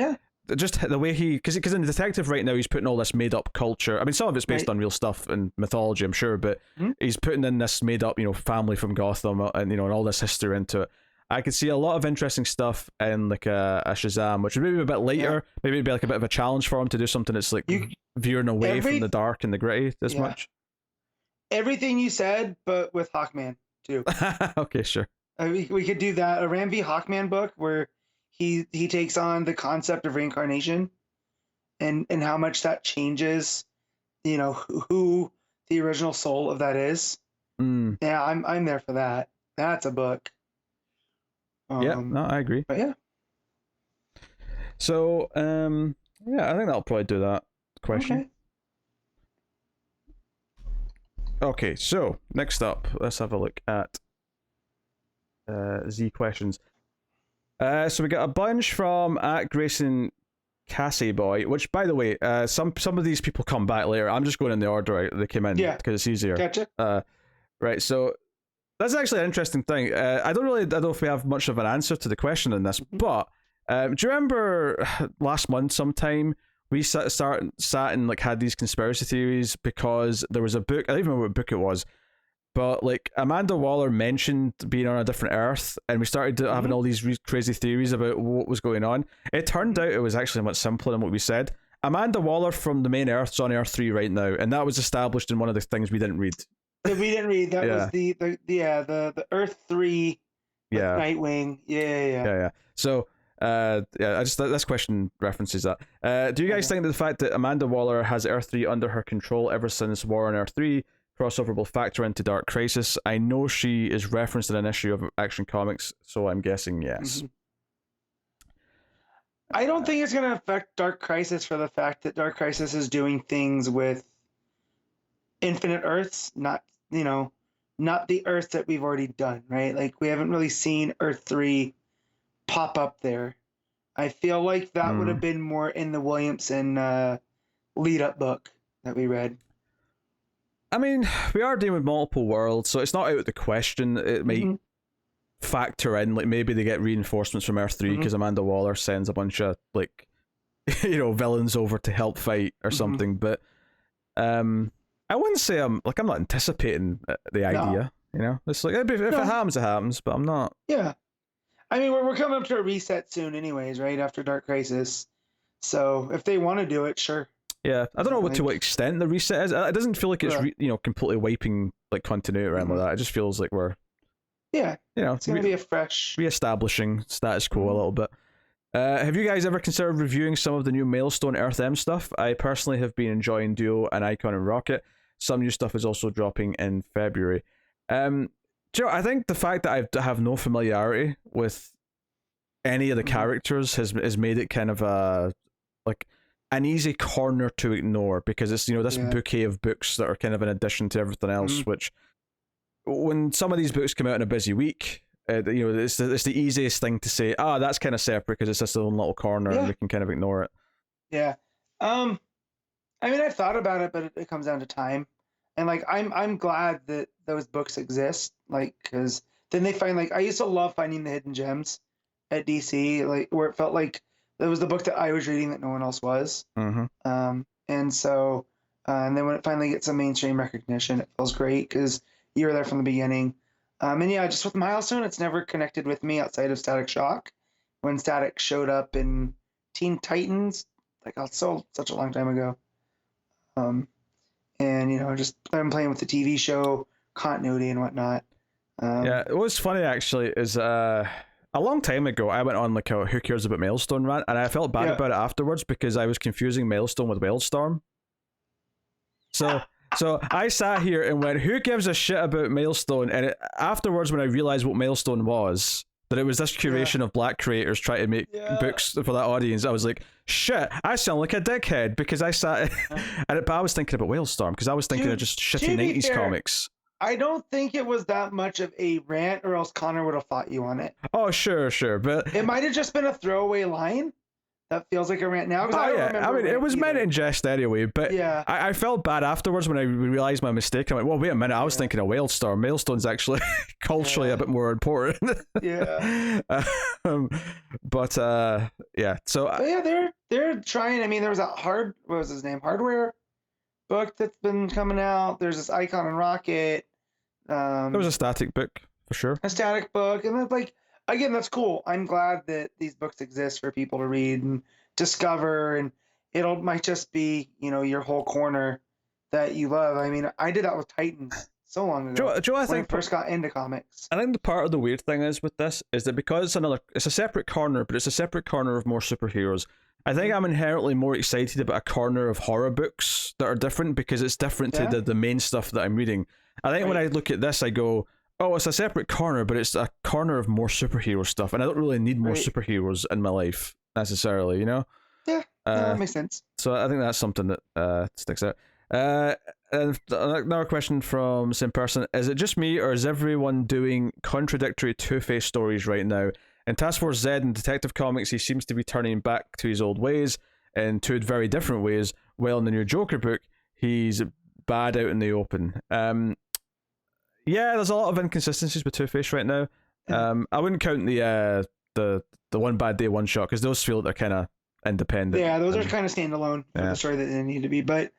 just the way because in the Detective right now he's putting all this made up culture. I mean, some of it's based on real stuff and mythology, I'm sure, but he's putting in this made up family from Gotham and and all this history into it. I could see a lot of interesting stuff in like a Shazam, which would maybe be a bit later. Maybe it'd be like a bit of a challenge for him to do something that's like veering away from the dark and the gritty as much. Everything you said, but with Hawkman too. Okay, sure. We could do that. A Ram V Hawkman book where he takes on the concept of reincarnation and how much that changes, who the original soul of that is. Yeah, I'm there for that. That's a book. Yeah, no, I agree. But yeah. So, yeah, I think that'll probably do that question. Okay, so next up, let's have a look at Z questions. So we got a bunch from @Grayson Cassie Boy, which, by the way, some of these people come back later. I'm just going in the order they came in because it's easier. Gotcha. Right, so that's actually an interesting thing. I don't know if we have much of an answer to the question in this, but do you remember last month sometime we sat and like had these conspiracy theories because there was a book, I don't even remember what book it was, but like Amanda Waller mentioned being on a different Earth, and we started having all these crazy theories about what was going on. It turned out it was actually much simpler than what we said. Amanda Waller from the main Earth's on Earth 3 right now, and that was established in one of the things we didn't read. That we didn't read. That was the Earth 3 Nightwing. Yeah. So this question references that. Do you guys think that the fact that Amanda Waller has Earth 3 under her control ever since War on Earth 3 crossover will factor into Dark Crisis? I know she is referenced in an issue of Action Comics, so I'm guessing yes. I don't think it's going to affect Dark Crisis for the fact that Dark Crisis is doing things with infinite Earths, not the Earths that we've already done, right? Like, we haven't really seen Earth 3 pop up there. I feel like that would have been more in the Williamson lead-up book that we read. I mean, we are dealing with multiple worlds, so it's not out of the question. It might factor in, like, maybe they get reinforcements from Earth 3 because Amanda Waller sends a bunch of, like, villains over to help fight or something, but I wouldn't say I'm not anticipating the idea, It's like, if it happens, it happens, but I'm not. Yeah. I mean, we're coming up to a reset soon anyways, right, after Dark Crisis, so if they want to do it, sure. Yeah, I don't know to what extent the reset is. It doesn't feel like it's completely wiping like continuity around like that. It just feels like we're it's gonna be a fresh reestablishing status quo a little bit. Have you guys ever considered reviewing some of the new Maelstone Earth M stuff? I personally have been enjoying Duo and Icon and Rocket. Some new stuff is also dropping in February. I think the fact that I have no familiarity with any of the characters has made it kind of an easy corner to ignore, because it's this bouquet of books that are kind of an addition to everything else, which when some of these books come out in a busy week, it's the easiest thing to say, that's kind of separate because it's just a little corner and we can kind of ignore it. Yeah. I mean, I've thought about it, but it comes down to time. And like, I'm glad that those books exist, like, because then they find, like, I used to love finding the hidden gems at DC, like, where it felt like it was the book that I was reading that no one else was. And so, and then when it finally gets some mainstream recognition, it feels great because you were there from the beginning. And yeah, just with Milestone, it's never connected with me outside of Static Shock. When Static showed up in Teen Titans, like, such a long time ago. And just I'm playing with the TV show continuity and whatnot. It was funny actually is a long time ago, I went on like a Who Cares About Maelstrom rant, and I felt bad about it afterwards because I was confusing Maelstrom with Wildstorm. So I sat here and went, who gives a shit about Maelstrom? And afterwards, when I realized what Maelstrom was, that it was this curation of black creators trying to make books for that audience, I was like, shit, I sound like a dickhead because I sat but I was thinking about Wildstorm because I was thinking of just shitty 90s comics. I don't think it was that much of a rant, or else Connor would have fought you on it. Oh, sure, but it might have just been a throwaway line that feels like a rant now. I mean, it was meant in jest anyway, but I felt bad afterwards when I realized my mistake. I went, well, wait a minute, I was thinking of Wildstorm. Maelstone's actually culturally a bit more important. So they're trying. I mean, there was what was his name? Hardware book that's been coming out. There's this Icon and Rocket. There was a Static book for sure. A Static book, and that's like, again, that's cool. I'm glad that these books exist for people to read and discover, and might just be your whole corner that you love. I mean, I did that with Titans, so long ago. Joe, I when I think first got into comics. I think the part of the weird thing is with this is that because it's a separate corner, but it's a separate corner of more superheroes. I think I'm inherently more excited about a corner of horror books that are different because it's different to the main stuff that I'm reading. I think when I look at this, I go, oh, it's a separate corner, but it's a corner of more superhero stuff, and I don't really need more superheroes in my life necessarily, you know? Yeah, that makes sense. So I think that's something that sticks out. And another question from the same person: is it just me, or is everyone doing contradictory Two-Face stories right now? In Task Force Z and Detective Comics, he seems to be turning back to his old ways in two very different ways. While in the new Joker book, he's bad out in the open. Yeah, there's a lot of inconsistencies with Two-Face right now. I wouldn't count the One Bad Day one shot because those feel like they're kind of independent. Yeah, those are kind of standalone for the story that they need to be. But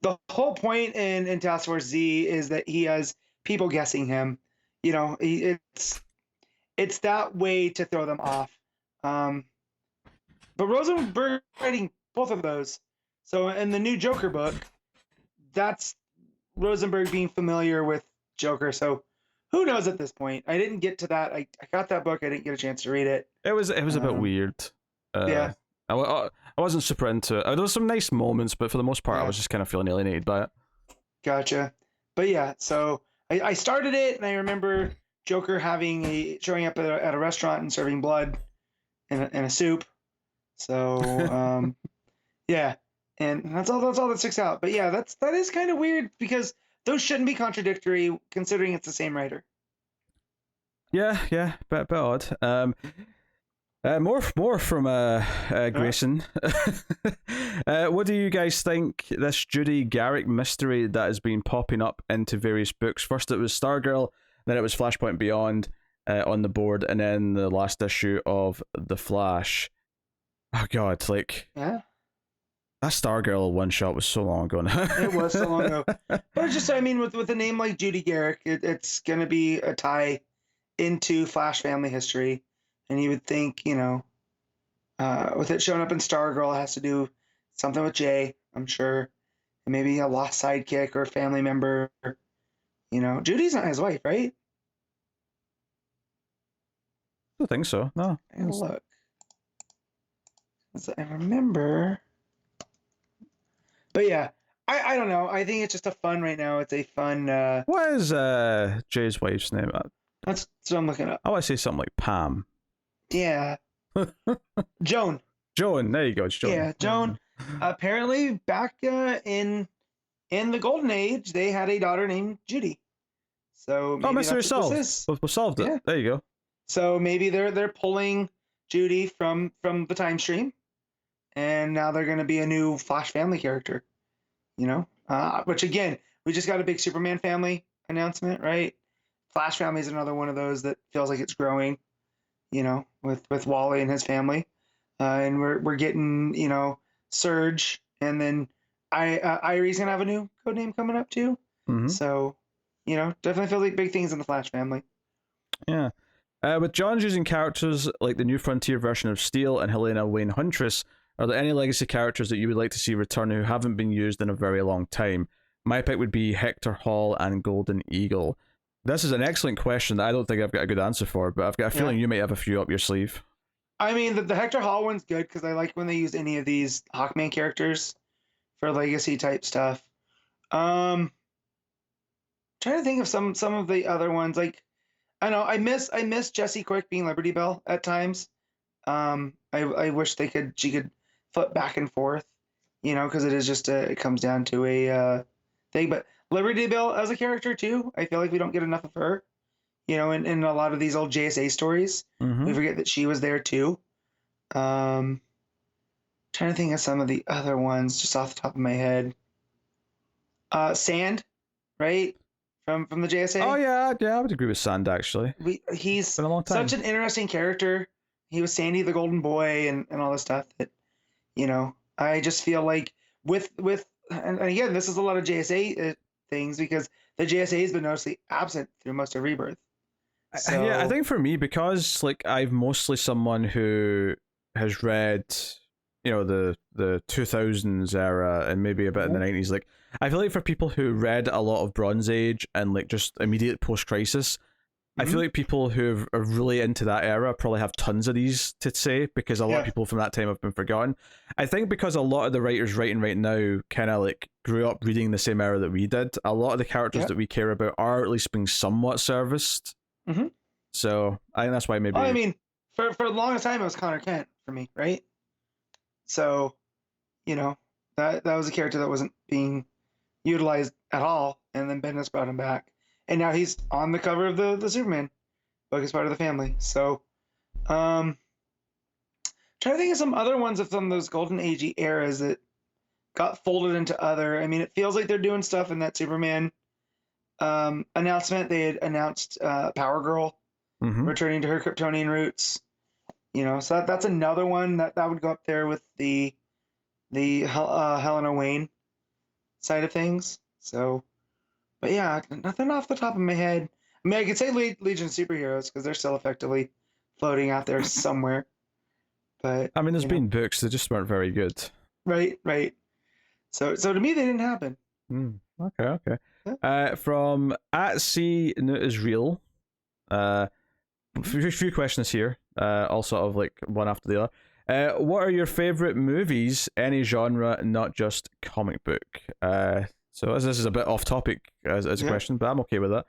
the whole point in Task Force Z is that he has people guessing him. You know, it's that way to throw them off. But Rosenberg writing both of those. So in the new Joker book, that's Rosenberg being familiar with Joker. So who knows at this point? I didn't get to that. I got that book. I didn't get a chance to read it. It was a bit weird. Yeah. I wasn't super into it. There was some nice moments, but for the most part, I was just kind of feeling alienated by it. Gotcha. But yeah, so I started it, and I remember Joker showing up at a restaurant and serving blood in a soup. So yeah, and that's all that sticks out. But yeah, that is kind of weird because those shouldn't be contradictory considering it's the same writer. Yeah, bit odd. More from Grayson. What do you guys think this Judy Garrick mystery that has been popping up into various books? First it was Stargirl, then it was Flashpoint Beyond on the board, and then the last issue of The Flash. Oh god, that Stargirl one shot was so long ago now. It was so long ago. But it's just, I mean, with a name like Judy Garrick, it's going to be a tie into Flash family history. And you would think, you know, with it showing up in Stargirl, it has to do something with Jay, I'm sure. And maybe a lost sidekick or a family member. You know, Judy's not his wife, right? I don't think so, no. Look. I remember. But yeah, I don't know. I think it's just a fun right now. It's a fun... What is Jay's wife's name? That's what I'm looking up. I want to say something like Pam. Yeah. Joan. There you go. It's Joan. Yeah, Joan. Apparently, back in the Golden Age, they had a daughter named Judy. So maybe mystery solved. We solved it. Yeah. There you go. So maybe they're pulling Judy from the time stream, and now they're going to be a new Flash family character. You know, which again, we just got a big Superman family announcement, right? Flash family is another one of those that feels like it's growing. You know, with Wally and his family, and we're getting, you know, Surge, and then Irie's gonna have a new code name coming up too. Mm-hmm. So, you know, definitely feel like big things in the Flash family. Yeah, with John's using characters like the New Frontier version of Steel and Helena Wayne Huntress, are there any legacy characters that you would like to see return who haven't been used in a very long time? My pick would be Hector Hall and Golden Eagle. This is an excellent question that I don't think I've got a good answer for, but I've got a feeling you might have a few up your sleeve. I mean, the Hector Hall one's good because I like when they use any of these Hawkman characters for legacy type stuff. Trying to think of some of the other ones. Like, I know I miss Jessie Quick being Liberty Bell at times. I wish she could flip back and forth, you know, because it is just it comes down to a thing, but. Liberty Bell as a character too. I feel like we don't get enough of her. You know, in a lot of these old JSA stories, we forget that she was there too. Trying to think of some of the other ones just off the top of my head. Sand, right? From the JSA. Oh yeah, I would agree with Sand actually. He's been a long time. Such an interesting character. He was Sandy the Golden Boy and all this stuff that, you know, I just feel like with and again, this is a lot of JSA things because the JSA has been noticeably absent through most of Rebirth. So... Yeah, I think for me, because like I'm mostly someone who has read, you know, the 2000s era and maybe a bit in the 90s, like I feel like for people who read a lot of Bronze Age and like just immediate post-crisis, I feel like people who are really into that era probably have tons of these to say, because a lot of people from that time have been forgotten. I think because a lot of the writers writing right now kind of like grew up reading the same era that we did, a lot of the characters that we care about are at least being somewhat serviced. So I think that's why maybe... Well, I mean, for the longest time, it was Connor Kent for me, right? So, you know, that was a character that wasn't being utilized at all, and then Bendis brought him back. And now he's on the cover of the Superman book as part of the family. So, trying to think of some other ones of some of those Golden Age eras that got folded into other. I mean, it feels like they're doing stuff in that Superman announcement. They had announced Power Girl returning to her Kryptonian roots. You know, so that's another one that would go up there with the Helena Wayne side of things. So. But yeah, nothing off the top of my head. I mean, I could say Legion of Superheroes because they're still effectively floating out there somewhere. But I mean, there's been books that just weren't very good. Right. So to me, they didn't happen. Okay. Yeah. From at Sea is Real. Few questions here. All sort of like one after the other. What are your favorite movies? Any genre, not just comic book. So as this is a bit off topic as a question, but I'm okay with that.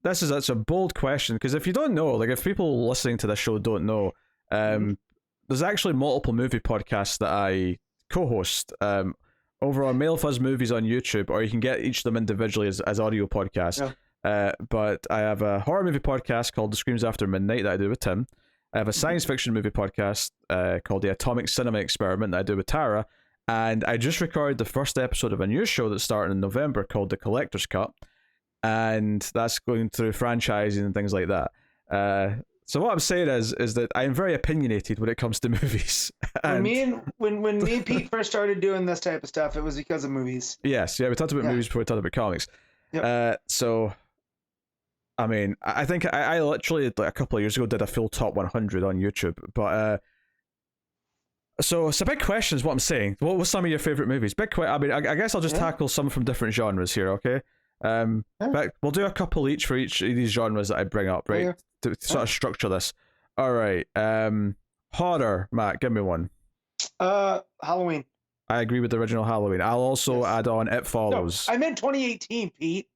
That's a bold question, because if you don't know, like if people listening to this show don't know, there's actually multiple movie podcasts that I co-host over on Male Fuzz Movies on YouTube, or you can get each of them individually as audio podcasts. But I have a horror movie podcast called The Screams After Midnight that I do with Tim. I have a science fiction movie podcast called The Atomic Cinema Experiment that I do with Tara. And I just recorded the first episode of a new show that's starting in November called The Collector's Cut. And that's going through franchising and things like that. So what I'm saying is that I am very opinionated when it comes to movies. When me and Pete first started doing this type of stuff, it was because of movies. Yes, we talked about movies before we talked about comics. So, I mean, I think I literally, like a couple of years ago, did a full top 100 on YouTube. But, so it's a big question is what I'm saying. What were some of your favorite movies? I mean, I guess I'll just tackle some from different genres here, okay? But we'll do a couple each for each of these genres that I bring up, right? To sort of structure this. All right. Horror, Matt, give me one. Halloween. I agree with the original Halloween. I'll also add on It Follows. No, I meant 2018, Pete.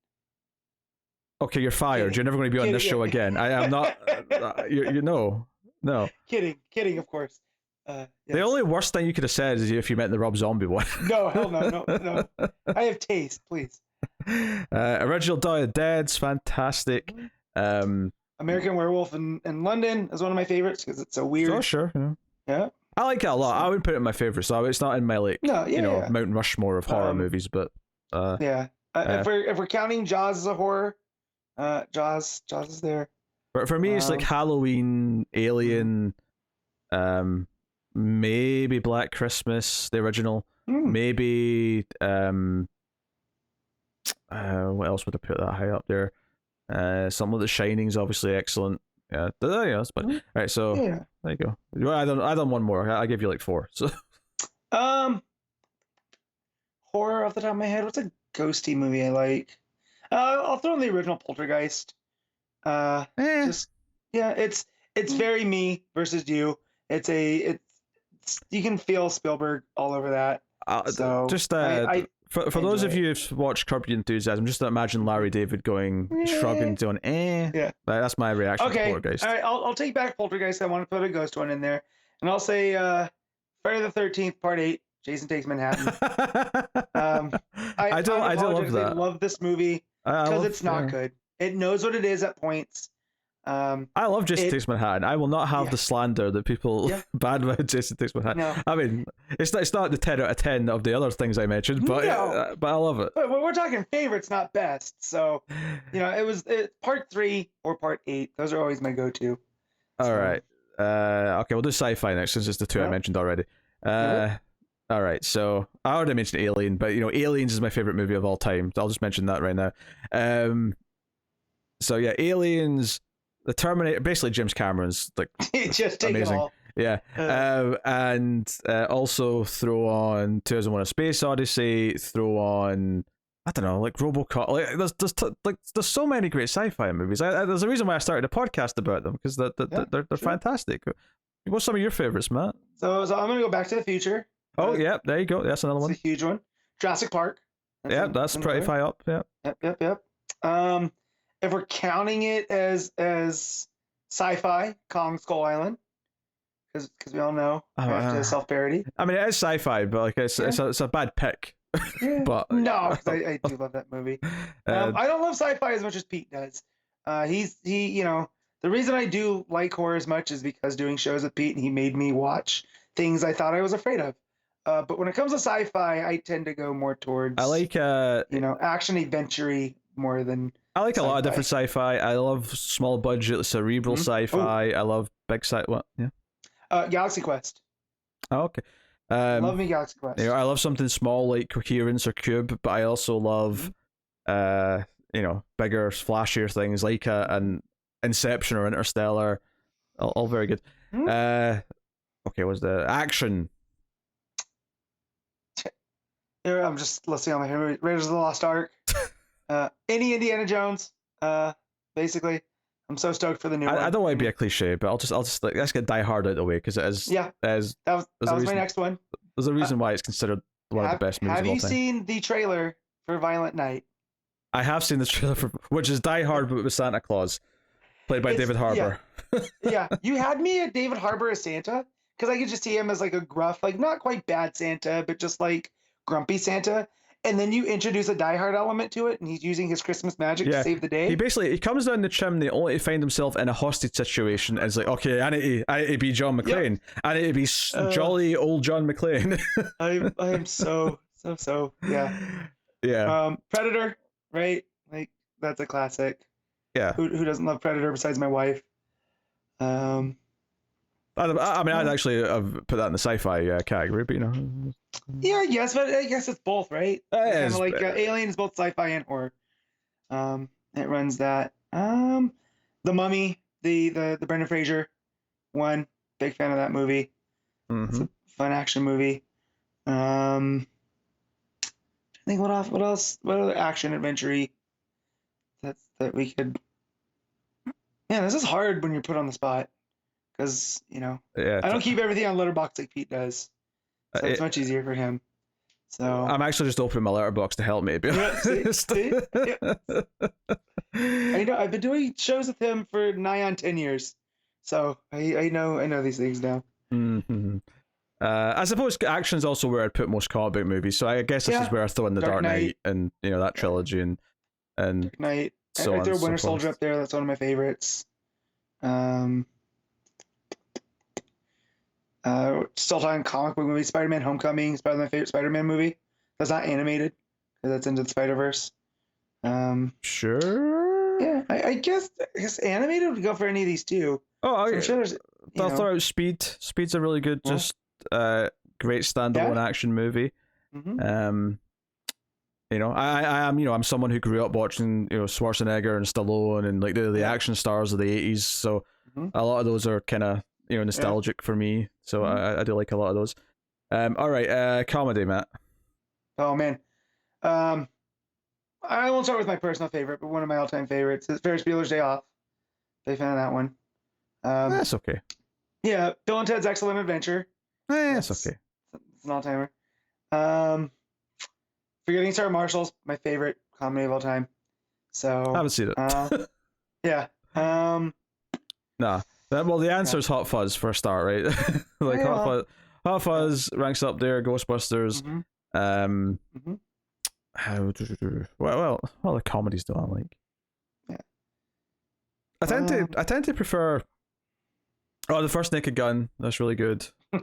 Okay, you're fired. You're never going to be on this show again. I am not. You know. No. Kidding, of course. Yes. The only worst thing you could have said is if you meant the Rob Zombie one. No, hell no. I have taste, please. Original Dawn of the Dead's fantastic. American Werewolf in London is one of my favorites because it's so weird. Oh, sure. Yeah. I like it a lot. I wouldn't put it in my favorite, so it's not in my Mount Rushmore of horror movies, but if we're counting Jaws as a horror, Jaws is there. But for me, it's like Halloween, Alien, maybe Black Christmas, the original, maybe what else would I put that high up there? Some of The Shining's obviously excellent. Yeah, that's fun. All right, so there you go. I done one more. I give you like 4. So horror off the top of my head. What's a ghosty movie I like? I'll throw in the original Poltergeist. It's very me versus you. It's you can feel Spielberg all over that. For those of you who've watched Curb Your Enthusiasm, just imagine Larry David shrugging, doing Yeah. That's my reaction to Poltergeist. All right, I'll take back Poltergeist. I want to put a ghost one in there, and I'll say Friday the 13th, Part 8. Jason Takes Manhattan. I don't love that. I love this movie because it's not good. It knows what it is at points. I love Jason Takes Manhattan. I will not have the slander that people bad about Jason Takes Manhattan. No. I mean, it's not the 10 out of 10 of the other things I mentioned, but I love it. But we're talking favorites, not best. So, it was Part 3 or Part 8. Those are always my go-to. All right. Okay, we'll do sci-fi next since it's the 2 I mentioned already. All right, so I already mentioned Alien, but Aliens is my favorite movie of all time. So I'll just mention that right now. So yeah, Aliens, The Terminator, basically James Cameron's like just take amazing. It all. Yeah. And also throw on 2001: A Space Odyssey. Throw on, I don't know, like RoboCop. Like there's so many great sci-fi movies. There's a reason why I started a podcast about them, because they're fantastic. What's some of your favorites, Matt? So I'm gonna go Back to the Future. Oh yeah, there you go. That's another one. It's a huge one. Jurassic Park. That's pretty high up. Yeah. Yep. If we're counting it as sci-fi, Kong Skull Island, because we all know self-parody. I mean, it is sci-fi, but like it's a bad pick. Yeah. But no, because I do love that movie. I don't love sci-fi as much as Pete does. The reason I do like horror as much is because doing shows with Pete, and he made me watch things I thought I was afraid of. But when it comes to sci-fi, I tend to go more towards I like action adventure more than I like sci-fi. A lot of different sci-fi. I love small budget cerebral sci-fi. I love big what? Yeah. Galaxy Quest. Oh, okay. Love me Galaxy Quest. I love something small like Coherence or Cube, but I also love bigger, flashier things like an Inception or Interstellar. All very good. Okay, what's the action? I'm just listing on my head. Raiders of the Lost Ark. Any Indiana Jones. Basically, I'm so stoked for the new one. I don't want to be a cliche, but I'll just like, let's get Die Hard out of the way, because it is. Yeah. That was my next one. There's a reason why it's considered one of the best movies of all time. Have you seen the trailer for Violent Night? I have seen the trailer for, which is Die Hard, but with Santa Claus, played by David Harbour. Yeah, you had me at David Harbour as Santa, because I could just see him as like a gruff, like not quite bad Santa, but just like grumpy Santa. And then you introduce a Die Hard element to it, and he's using his Christmas magic to save the day. He comes down the chimney only to find himself in a hostage situation, and it's like, okay, I need to be John McClane. Yep. I need to be jolly old John McClane. I am so yeah. Yeah. Predator, right? Like that's a classic. Yeah. Who doesn't love Predator besides my wife? I mean, I'd actually have put that in the sci-fi category, but Yeah, yes, but I guess it's both, right? Kind of like Alien is both sci-fi and horror. It runs that. The Mummy, the Brendan Fraser one, big fan of that movie. It's a fun action movie. I think what else? What other action adventure-y that we could? Yeah, this is hard when you're put on the spot, because I don't keep everything on Letterboxd like Pete does. So it's much easier for him. So I'm actually just opening my letterbox to help me. See? Yeah. I know. I've been doing shows with him for nigh on 10 years, so I know these things now. Mm-hmm. I suppose action's also where I'd put most comic book movies. So I guess this is where I throw in the Dark Knight and that trilogy and Dark Knight. So I throw Winter Soldier up there. That's one of my favorites. Still talking comic book movie, Spider-Man Homecoming is probably my favorite Spider-Man movie. That's not animated, because that's Into the Spider-Verse. Sure. Yeah, I guess animated would go for any of these too. Oh, okay. So I'm sure there's. I'll throw out Speed. Speed's a really good, just great standalone action movie. Mm-hmm. I'm someone who grew up watching Schwarzenegger and Stallone and like the action stars of the 80s. So a lot of those are kind of nostalgic for me. So I do like a lot of those. All right, comedy, Matt. Oh man, I won't start with my personal favorite, but one of my all-time favorites is Ferris Bueller's Day Off. Big fan of that one. That's okay. Yeah, Bill and Ted's Excellent Adventure. That's okay. It's an all-timer. Forgetting Sarah Marshall's my favorite comedy of all time. So I haven't seen it. Yeah. Nah. Well, the answer is Hot Fuzz for a start, right? Like Hot Fuzz ranks up there. Ghostbusters. Well, what other comedies do I like? Yeah. I tend to prefer. Oh, the first Naked Gun. That's really good. Is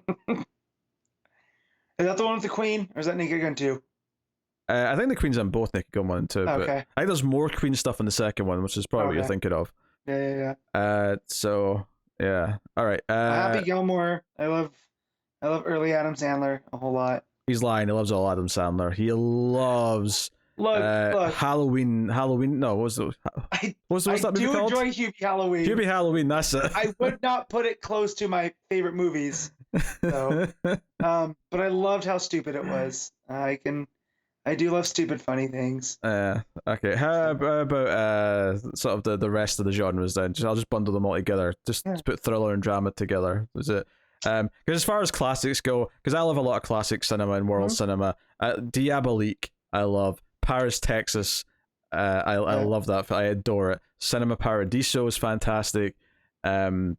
that the one with the Queen, or is that Naked Gun 2? I think the Queen's on both Naked Gun 1 and 2. Okay. But I think there's more Queen stuff in the second one, which is probably what you're thinking of. Yeah. So yeah. All right. Happy Gilmore. I love early Adam Sandler a whole lot. He's lying. He loves all Adam Sandler. He loves Look. Halloween. No, what's I that movie do called? enjoy Hubie Halloween. Hubie Halloween. That's it. I would not put it close to my favorite movies, though. But I loved how stupid it was. I do love stupid, funny things. Okay. How about sort of the rest of the genres then? I'll just bundle them all together. Just put thriller and drama together. Is it? Because as far as classics go, because I love a lot of classic cinema and world cinema. Diabolique, I love. Paris, Texas, I love that. I adore it. Cinema Paradiso is fantastic. There's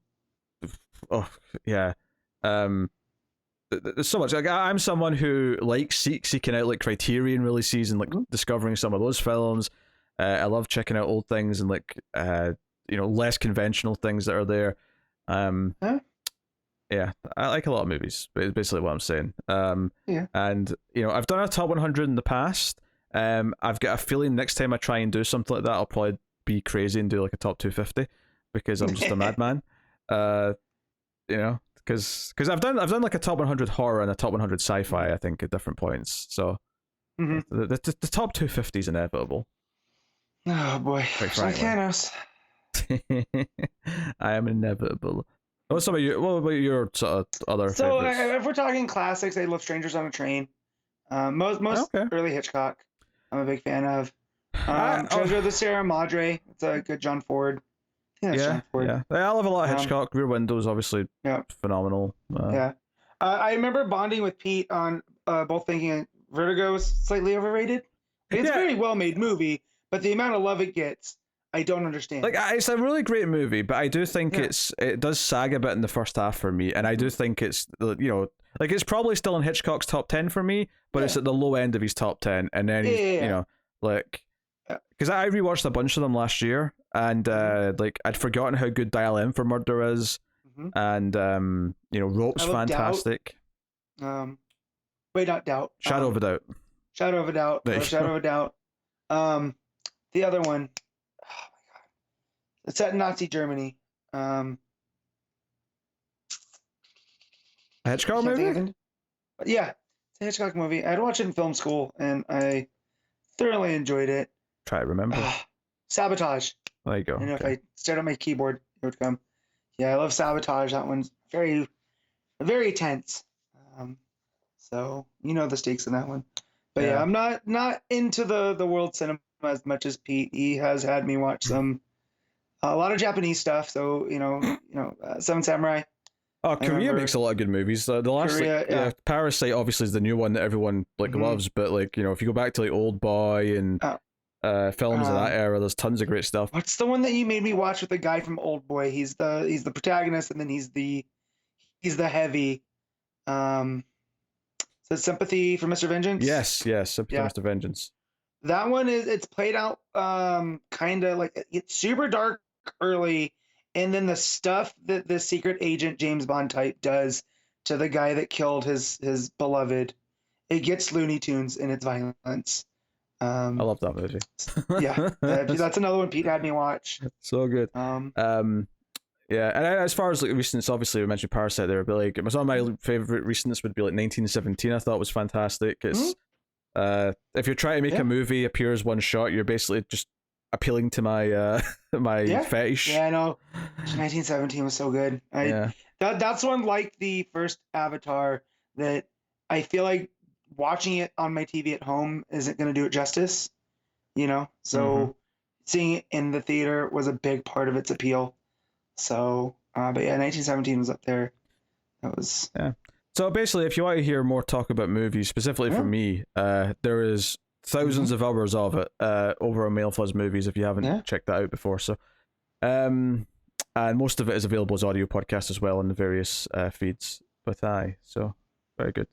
so much. Like, I'm someone who likes seeking out like Criterion releases and like discovering some of those films. I love checking out old things and like less conventional things that are there. Yeah, I like a lot of movies. It's basically what I'm saying. And I've done a top 100 in the past. I've got a feeling next time I try and do something like that, I'll probably be crazy and do like a top 250 because I'm just a madman. Because I've done like a top 100 horror and a top 100 sci-fi, I think, at different points. So the top 250 is inevitable. Oh boy, like Thanos. I am inevitable. What about your sort of other favorites? If we're talking classics, I love Strangers on a Train. Most early Hitchcock, I'm a big fan of. Treasure of the Sierra Madre. It's a good John Ford. Yeah. I love a lot of Hitchcock. Rear Windows, obviously, phenomenal. I remember bonding with Pete on both thinking Vertigo is slightly overrated. It's a very well-made movie, but the amount of love it gets, I don't understand. Like, it's a really great movie, but I do think it does sag a bit in the first half for me, and I do think it's like it's probably still in Hitchcock's top 10 for me, but it's at the low end of his top 10, and then because I rewatched a bunch of them last year, and like I'd forgotten how good Dial M for Murder is, and Rope's fantastic. Wait, not Doubt. Shadow of a Doubt. Shadow of a Doubt. Shadow of a Doubt. The other one. Oh my god. It's set in Nazi Germany. A Hitchcock movie? Yeah, it's a Hitchcock movie. I had to watch it in film school, and I thoroughly enjoyed it. Try to remember. Sabotage. There you go. And if I stared at my keyboard, it would come. Yeah, I love Sabotage. That one's very, very tense. So the stakes in that one. But I'm not into the world cinema as much as Pete. He has had me watch a lot of Japanese stuff. So Seven Samurai. Oh, Korea makes a lot of good movies. The last Parasite obviously is the new one that everyone loves, but if you go back to like Old Boy and films of that era, there's tons of great stuff. What's the one that you made me watch with the guy from Old Boy? He's the protagonist, and then he's the heavy. So Sympathy for Mr. Vengeance? Yes, Sympathy for Mr. Vengeance. That one it's played out kind of like it's super dark early, and then the stuff that the secret agent James Bond type does to the guy that killed his beloved, it gets Looney Tunes in its violence. I love that movie. That's another one Pete had me watch. So good. Yeah, and as far as like recents, obviously we mentioned Parasite there, but like some of my favorite recents would be like 1917. I thought was fantastic. It's if you're trying to make a movie appear as one shot, you're basically just appealing to my fetish. Yeah, I know. 1917 was so good. That's one like the first Avatar that I feel like watching it on my TV at home isn't going to do it justice. So seeing it in the theater was a big part of its appeal. So, but 1917 was up there. That was So basically, if you want to hear more talk about movies, specifically for me, there is thousands of hours of it over on Mail Fuzz Movies. If you haven't checked that out before, so and most of it is available as audio podcast as well in the various feeds. But so very good.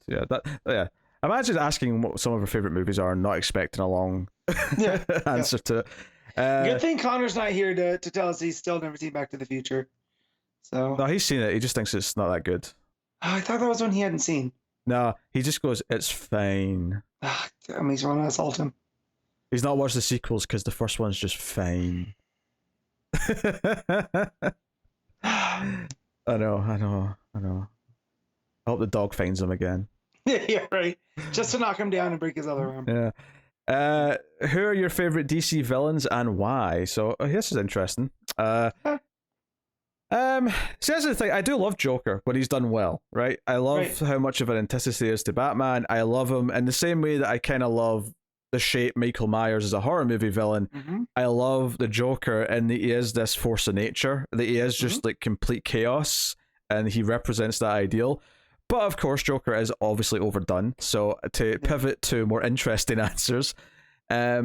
Imagine asking what some of our favorite movies are and not expecting a long answer to it. Good thing Connor's not here to tell us he's still never seen Back to the Future. So no, he's seen it. He just thinks it's not that good. Oh, I thought that was one he hadn't seen. No, he just goes, "It's fine." He's want to assault him. He's not watched the sequels because the first one's just fine. I know. I hope the dog finds him again. Yeah, right. Just to knock him down and break his other arm. Yeah. Who are your favorite DC villains and why? So this is interesting. See, that's the thing. I do love Joker when he's done well, right? I love how much of an antithesis he is to Batman. I love him in the same way that I kind of love the shape Michael Myers as a horror movie villain. I love the Joker, and he is this force of nature. That he is just like complete chaos, and he represents that ideal. But of course, Joker is obviously overdone. So to pivot to more interesting answers, I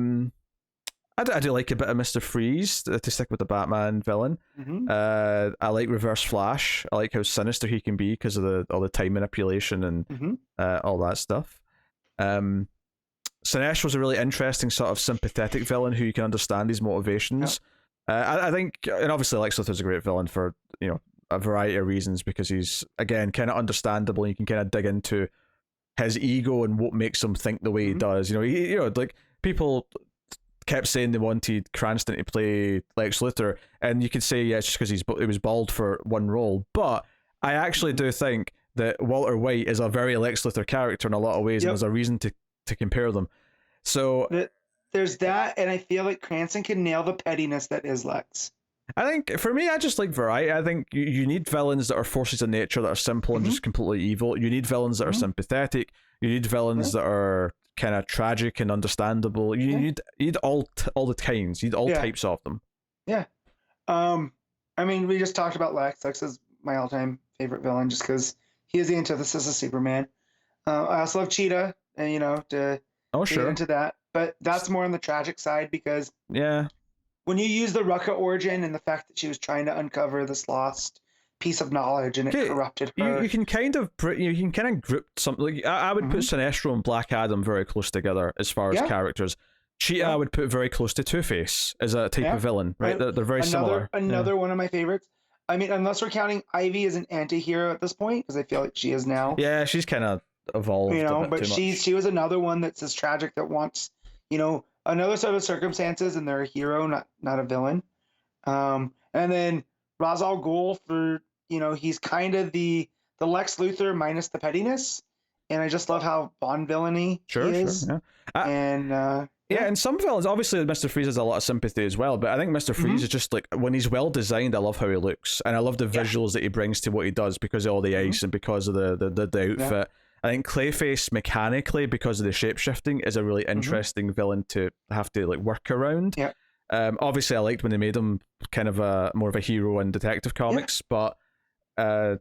do like a bit of Mr. Freeze to stick with the Batman villain. I like Reverse Flash. I like how sinister he can be because of all the time manipulation and all that stuff. Sinestro was a really interesting sort of sympathetic villain who you can understand his motivations. I think, and obviously Lex Luthor's a great villain for a variety of reasons because he's again kind of understandable. And you can kind of dig into his ego and what makes him think the way he does. Like people kept saying they wanted Cranston to play Lex Luthor, and you could say it's just because he was bald for one role, but I actually do think that Walter White is a very Lex Luthor character in a lot of ways, and there's a reason to compare them. So there's that, and I feel like Cranston can nail the pettiness that is Lex. I think for me, I just like variety. I think you need villains that are forces of nature that are simple and just completely evil. You need villains that are sympathetic. You need villains that are kind of tragic and understandable. You need all the kinds. You need all types of them. Yeah. I mean, we just talked about Lex. Lex is my all-time favorite villain just because he is the antithesis of Superman. I also love Cheetah, and to get into that, but that's more on the tragic side because when you use the Rucka origin and the fact that she was trying to uncover this lost piece of knowledge and it corrupted her. You can kind of group something. Like I would put Sinestro and Black Adam very close together as far as characters. Cheetah I would put very close to Two-Face as a type of villain, right? They're very similar. Another one of my favorites. I mean, unless we're counting Ivy as an anti-hero at this point, because I feel like she is now. Yeah, she's kind of evolved. But she was another one that's as tragic that wants, another set of circumstances, and they're a hero, not a villain. And then Ra's al Ghul for he's kind of the Lex Luthor minus the pettiness, and I just love how Bond villainy he is. And some villains, obviously Mr. Freeze has a lot of sympathy as well, but I think Mr. Freeze is just like, when he's well designed, I love how he looks, and I love the visuals that he brings to what he does because of all the ice and because of the outfit. I think Clayface mechanically, because of the shape-shifting, is a really interesting villain to have to like work around. Obviously I liked when they made him kind of more of a hero in Detective Comics, but so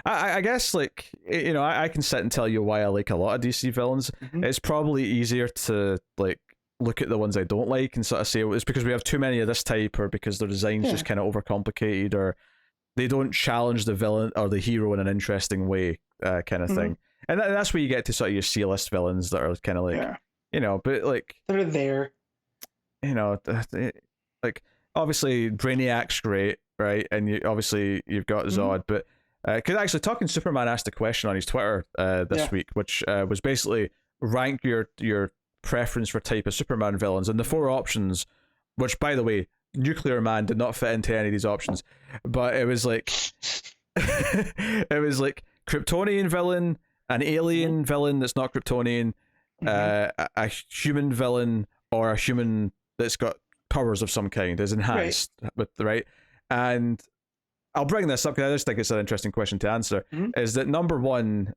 I guess like I can sit and tell you why I like a lot of DC villains. It's probably easier to like look at the ones I don't like and sort of say it's because we have too many of this type, or because their design's just kind of overcomplicated, or they don't challenge the villain or the hero in an interesting way, kind of thing. And that's where you get to sort of your C-list villains that are kind of like but like they're there. Like obviously Brainiac's great, right? And you've got Zod, but because actually Talking Superman asked a question on his Twitter this week, which was basically rank your preference for type of Superman villains, and the 4 options, which by the way, Nuclear Man did not fit into any of these options, but it was like Kryptonian villain, an alien villain that's not Kryptonian, a human villain, or a human that's got powers of some kind, is enhanced with and I'll bring this up because I just think it's an interesting question to answer. Is that number 1,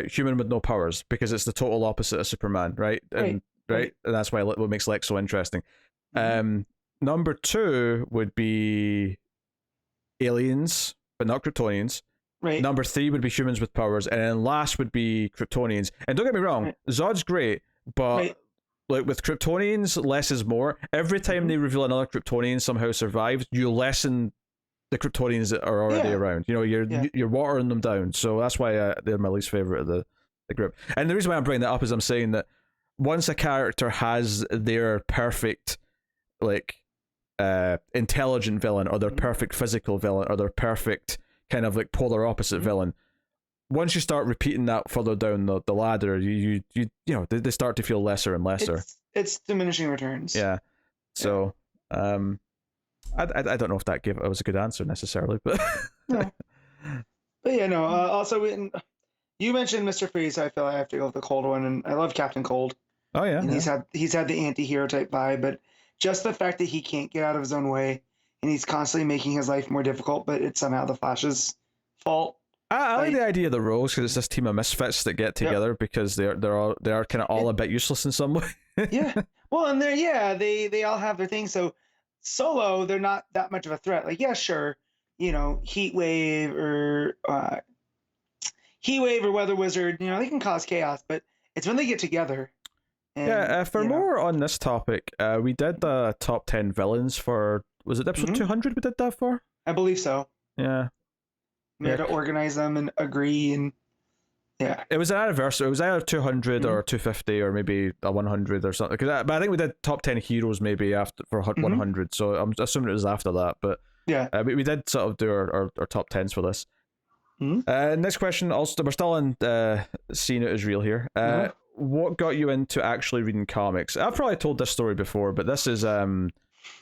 human with no powers, because it's the total opposite of Superman, right? And that's why what makes Lex so interesting. Number 2 would be aliens, but not Kryptonians. Number 3 would be humans with powers, and then last would be Kryptonians. And don't get me wrong, Zod's great, but like with Kryptonians, less is more. Every time they reveal another Kryptonian somehow survives, you lessen the Kryptonians that are already around. You're watering them down. So that's why they're my least favorite of the group. And the reason why I'm bringing that up is I'm saying that once a character has their perfect like intelligent villain, or their perfect physical villain, or their perfect kind of like polar opposite villain, once you start repeating that further down the ladder, you they start to feel lesser and lesser. It's diminishing returns. So I don't know if that was a good answer necessarily, but no. But also you mentioned Mr. Freeze, so I feel like I have to go with the cold one, and I love Captain Cold. Oh yeah, and yeah. he's had the anti-hero type vibe, but just the fact that he can't get out of his own way and he's constantly making his life more difficult, but it's somehow the Flash's fault. I like Like, the idea of the roles because it's this team of misfits that get yep. together because they are kind of all a bit useless in some way. Yeah. Well, and they all have their things. So solo, they're not that much of a threat. Like, yeah, sure, Heat Wave or Weather Wizard, they can cause chaos, but it's when they get together. And Yeah, for more on this topic, we did the top 10 villains for, was it episode 200 we did that for? I believe so. Yeah. We had to organize them and agree, and yeah. It was an anniversary. It was either 200 or 250 or maybe a 100 or something. But I think we did top 10 heroes maybe after for 100, so I'm assuming it was after that. But yeah, we did sort of do our top 10s for this. Next question, also, we're still on Seeing It Is Real here. What got you into actually reading comics? I've probably told this story before, but this is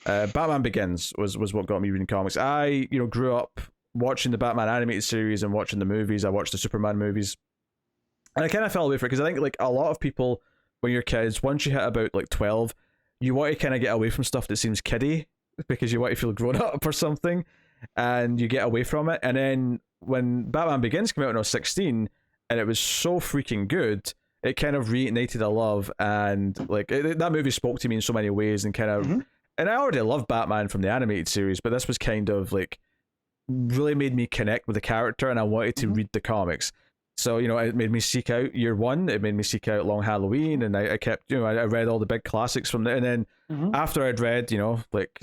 Batman Begins was what got me reading comics. I grew up watching the Batman animated series and watching the movies. I watched the Superman movies, and I kind of fell away from it because I think like a lot of people when you're kids, once you hit about like 12, you want to kind of get away from stuff that seems kiddie because you want to feel grown up or something, and you get away from it. And then when Batman Begins came out when I was 16, and it was so freaking good, it kind of reignited a love, and like that movie spoke to me in so many ways, and kind of, and I already loved Batman from the animated series, but this was kind of like really made me connect with the character, and I wanted to read the comics. So it made me seek out Year One, it made me seek out Long Halloween, and I kept I read all the big classics from there, and then after I'd read like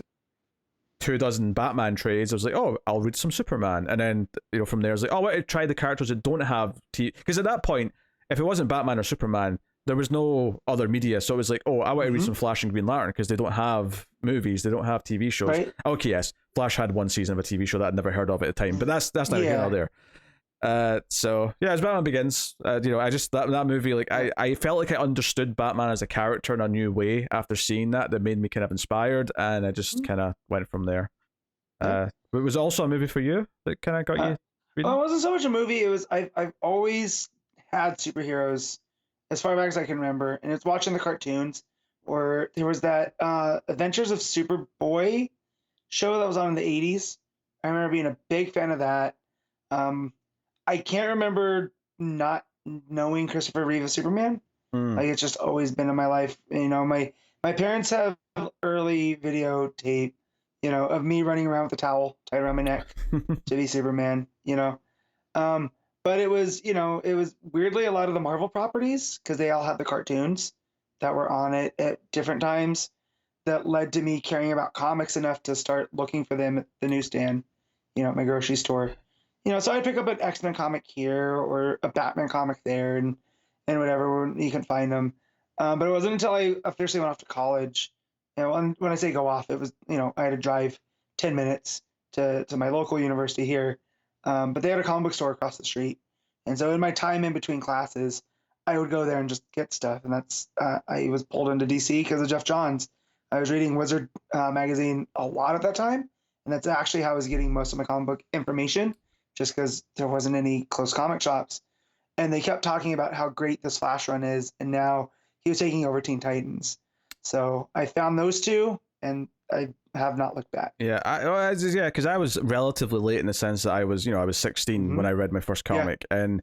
24 Batman trades, I was like, oh, I'll read some Superman, and then from there I was like, oh, I want to try the characters that don't have because at that point, if it wasn't Batman or Superman, there was no other media, so it was like, oh, I want to read some Flash and Green Lantern because they don't have movies, they don't have TV shows. Right. Okay, yes, Flash had one season of a TV show that I'd never heard of at the time, but that's not here nor there. So yeah, as Batman Begins, I just that movie, like I felt like I understood Batman as a character in a new way after seeing that made me kind of inspired, and I just kind of went from there. But it was also a movie for you that kind of got you reading? Well, it wasn't so much a movie. It was I've always had superheroes as far back as I can remember, and it's watching the cartoons. Or there was that Adventures of Superboy show that was on in the 80s. I remember being a big fan of that. I can't remember not knowing Christopher Reeve as Superman. Like it's just always been in my life. My parents have early videotape, of me running around with a towel tied around my neck to be Superman. But it was weirdly a lot of the Marvel properties because they all had the cartoons that were on it at different times that led to me caring about comics enough to start looking for them at the newsstand, at my grocery store. So I'd pick up an X-Men comic here or a Batman comic there and whatever when you can find them. But it wasn't until I officially went off to college. When I say go off, it was, I had to drive 10 minutes to my local university here. But they had a comic book store across the street. And so in my time in between classes, I would go there and just get stuff. And that's, I was pulled into DC because of Jeff Johns. I was reading Wizard magazine a lot at that time. And that's actually how I was getting most of my comic book information, just because there wasn't any close comic shops. And they kept talking about how great this Flash run is. And now he was taking over Teen Titans. So I found those two, and I have not looked back. Yeah, because I was relatively late in the sense that I was 16 when I read my first comic, and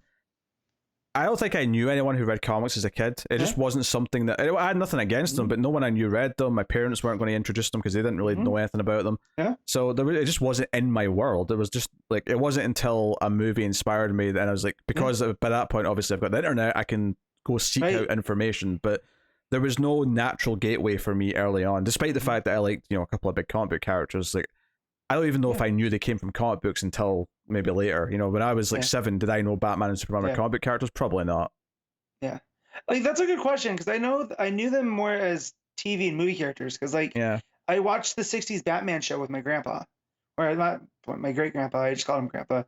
I don't think I knew anyone who read comics as a kid. It just wasn't something that I had nothing against them, but no one I knew read them. My parents weren't going to introduce them because they didn't really know anything about them. Yeah. So it just wasn't in my world. It was just like it wasn't until a movie inspired me, and I was like, because by that point, obviously, I've got the internet, I can go seek out information, but there was no natural gateway for me early on, despite the fact that I liked a couple of big comic book characters. Like I don't even know if I knew they came from comic books until maybe later. When I was like 7, did I know Batman and Superman were comic book characters? Probably not. Yeah, like that's a good question because I knew them more as TV and movie characters because I watched the 60s Batman show with my grandpa, or not my great grandpa. I just called him grandpa,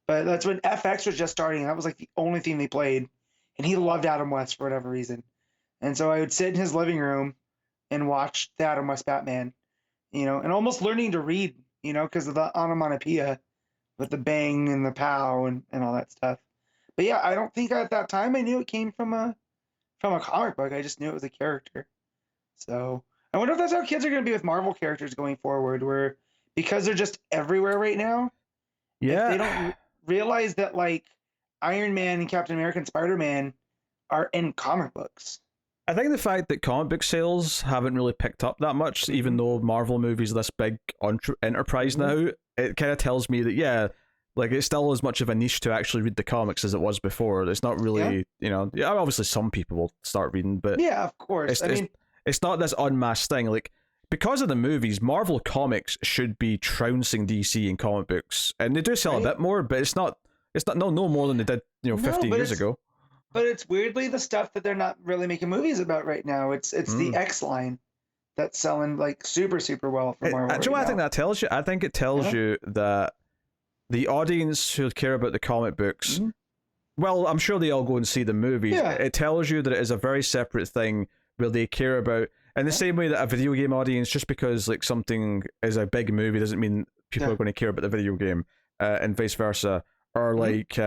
but that's when FX was just starting. And that was like the only thing they played, and he loved Adam West for whatever reason. And so I would sit in his living room and watch the Adam West Batman, and almost learning to read, because of the onomatopoeia with the bang and the pow and all that stuff. But yeah, I don't think at that time I knew it came from a from a comic book. I just knew it was a character. So I wonder if that's how kids are going to be with Marvel characters going forward, where because they're just everywhere right now, if they don't Yeah. realize that like Iron Man and Captain America and Spider-Man are in comic books. I think the fact that comic book sales haven't really picked up that much, even though Marvel movies are this big enterprise now, it kind of tells me that, yeah, like it's still as much of a niche to actually read the comics as it was before. It's not really, yeah, obviously some people will start reading, but yeah, of course. it's not this unmasked thing. Like, because of the movies, Marvel Comics should be trouncing DC in comic books, and they do sell a bit more, but it's not no more than they did 15 years ago. But it's weirdly the stuff that they're not really making movies about right now. It's the X line that's selling like super well for Marvel. Do you know what I think that tells you? I think it tells you that the audience who care about the comic books, well, I'm sure they all go and see the movies. Yeah. It tells you that it is a very separate thing where they care about, in the same way that a video game audience, just because like something is a big movie doesn't mean people are going to care about the video game, and vice versa. Or like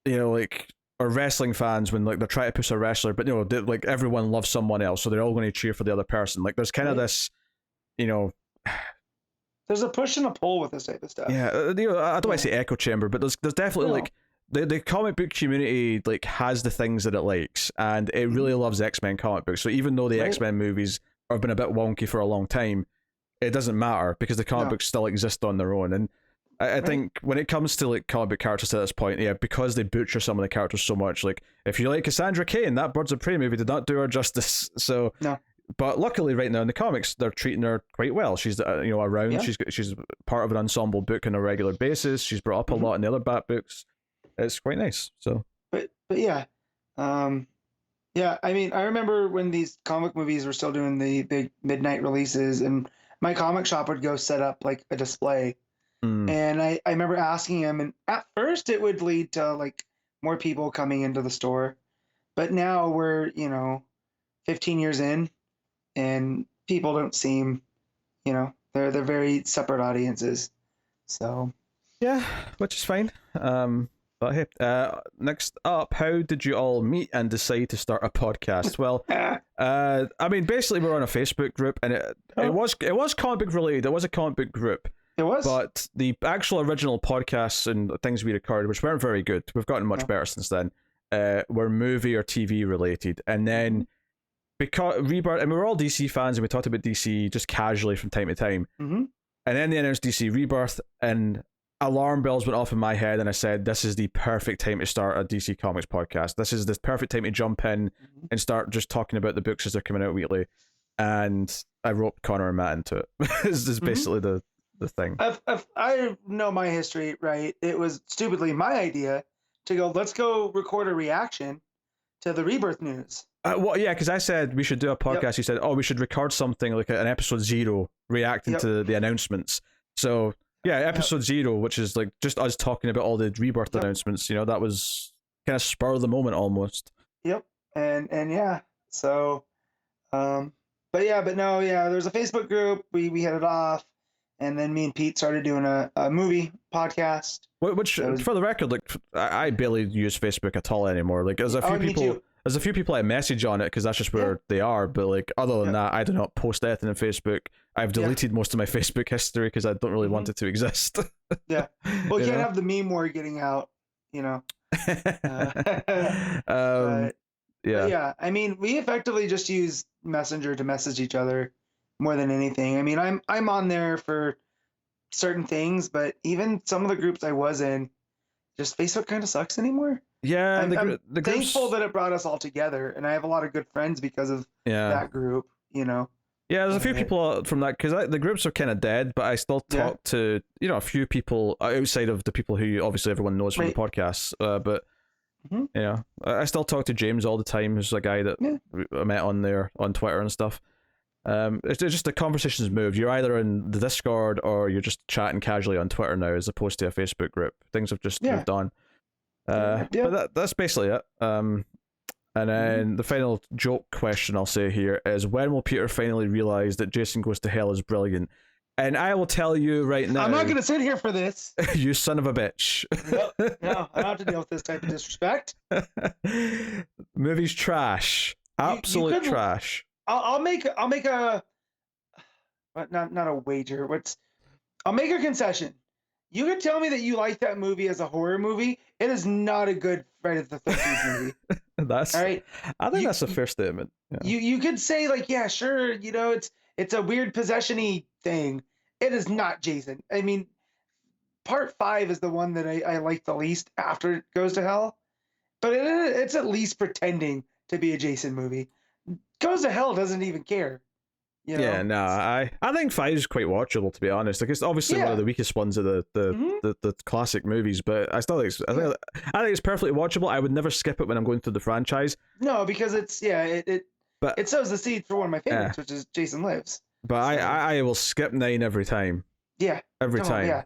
like, or wrestling fans when like they're trying to push a wrestler, but like everyone loves someone else, so they're all going to cheer for the other person. Like there's kind of this, there's a push and a pull with this type of stuff. Yeah, I don't want to say echo chamber, but there's definitely like the comic book community like has the things that it likes, and it really loves X-Men comic books. So even though the X-Men movies have been a bit wonky for a long time, it doesn't matter because the comic books still exist on their own. And I think when it comes to like comic book characters at this point, because they butcher some of the characters so much, like if you like Cassandra Cain, that Birds of Prey movie did not do her justice. So but luckily right now in the comics they're treating her quite well. She's around. She's part of an ensemble book on a regular basis. She's brought up a lot in the other Bat books. It's quite nice. So but yeah, I mean, I remember when these comic movies were still doing the big midnight releases, and my comic shop would go set up like a display. And I remember asking him, and at first it would lead to like more people coming into the store, but now we're 15 years in, and people don't seem, they're very separate audiences. So yeah, which is fine. But hey, next up, how did you all meet and decide to start a podcast? Well, I mean, basically we're on a Facebook group, and it was comic book related. It was a comic book group. It was, but the actual original podcasts and things we recorded, which weren't very good, we've gotten much better since then, were movie or TV related. And then because Rebirth, and we were all DC fans, and we talked about DC just casually from time to time. And then they announced DC Rebirth, and alarm bells went off in my head, and I said, "This is the perfect time to start a DC Comics podcast. This is the perfect time to jump in and start just talking about the books as they're coming out weekly." And I roped Connor and Matt into it. This is basically the thing. I know my history, right? It was stupidly my idea to go, let's go record a reaction to the Rebirth news. Well, yeah, because I said we should do a podcast. You said, we should record something like an episode 0 reacting to the announcements. So yeah, episode 0, which is like just us talking about all the Rebirth announcements. That was kind of spur of the moment almost. Yep, and yeah, so, but there's a Facebook group. We had it off. And then me and Pete started doing a movie podcast. Which, for the record, like I barely use Facebook at all anymore. Like, there's a few people I message on it because that's just where they are. But like, other than that, I do not post anything on Facebook. I've deleted most of my Facebook history because I don't really want it to exist. Well, you can't have the meme war getting out, yeah. I mean, we effectively just use Messenger to message each other more than anything. I mean, I'm on there for certain things, but even some of the groups I was in, just Facebook kind of sucks anymore. Yeah, I'm thankful that it brought us all together, and I have a lot of good friends because of that group. Yeah, there's a few people from that because the groups are kind of dead, but I still talk to a few people outside of the people who obviously everyone knows from the podcast. But I still talk to James all the time, who's a guy that I met on there on Twitter and stuff. It's just the conversations moved. You're either in the Discord or you're just chatting casually on Twitter now, as opposed to a Facebook group. Things have just moved on. But that's basically it. And then the final joke question I'll say here is: when will Peter finally realize that Jason Goes to Hell is brilliant? And I will tell you right now. I'm not going to sit here for this. You son of a bitch. No, I don't have to deal with this type of disrespect. Movie's trash. Absolute trash. I'll make a not a wager. I'll make a concession. You can tell me that you like that movie as a horror movie. It is not a good Friday the 13th movie. That's all right. I think that's a fair statement. Yeah. You could say like, yeah, sure, it's a weird possession-y thing. It is not Jason. I mean, part 5 is the one that I like the least after it goes to hell, but it's at least pretending to be a Jason movie. Goes to Hell doesn't even care. Yeah, no, I think 5 is quite watchable, to be honest. Like, it's obviously one of the weakest ones of the classic movies, but I still think I think it's perfectly watchable. I would never skip it when I'm going through the franchise. No, because it sows the seed for one of my favorites, which is Jason Lives. But I will skip 9 every time. Yeah, every time. Yeah,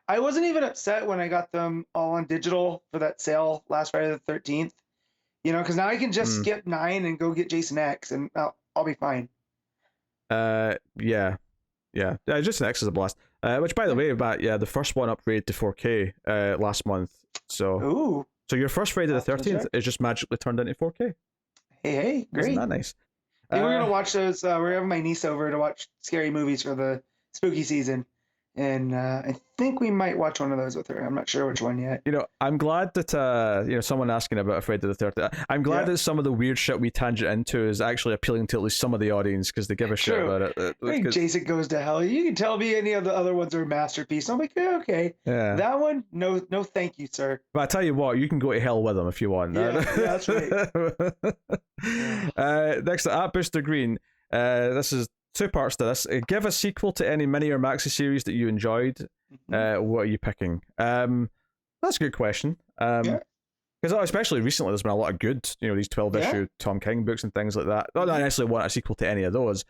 I wasn't even upset when I got them all on digital for that sale last Friday the 13th. Because now I can just skip 9 and go get Jason X, and I'll be fine. Yeah. Jason X is a blast. Which, by the way, the first one upgraded to 4K last month. So your first Friday the 13th is just magically turned into 4K. Hey, great! Isn't that nice? Hey, we're gonna watch those. We're having my niece over to watch scary movies for the spooky season, and I think we might watch one of those with her. I'm not sure which one yet. I'm glad that someone asking about Friday the 13th. I'm glad that some of the weird shit we tangent into is actually appealing to at least some of the audience, because they give a shit about it. I think Jason Goes to Hell. You can tell me any of the other ones are a masterpiece. I'm like, yeah, okay. Yeah. That one, no, thank you, sir. But I tell you what, you can go to hell with them if you want. Yeah, that's right. Next up, Booster Green. This is 2 parts to this. Give a sequel to any mini or maxi series that you enjoyed. What are you picking? That's a good question. Because especially recently, there's been a lot of good, these 12-issue Tom King books and things like that. Not that I necessarily want a sequel to any of those.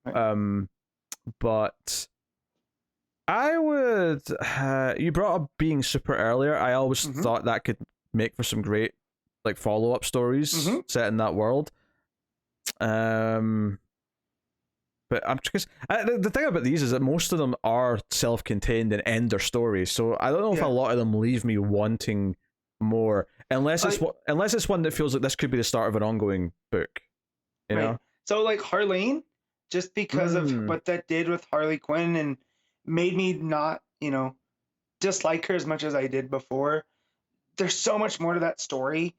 Right. But I would. You brought up Being Super earlier. I always thought that could make for some great follow-up stories set in that world. But because the thing about these is that most of them are self-contained and end their stories, so I don't know if a lot of them leave me wanting more, unless it's one that feels like this could be the start of an ongoing book. You know? So like Harleen, just because of what that did with Harley Quinn and made me not, dislike her as much as I did before. There's so much more to that story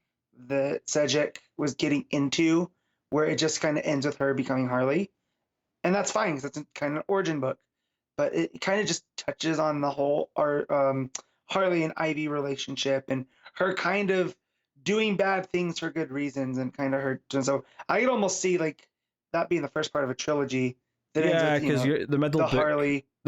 that Sedgwick was getting into, where it just kind of ends with her becoming Harley. And that's fine, because it's kind of an origin book. But it kind of just touches on the whole Harley and Ivy relationship and her kind of doing bad things for good reasons and kind of her. And so I could almost see that being the first part of a trilogy. Because the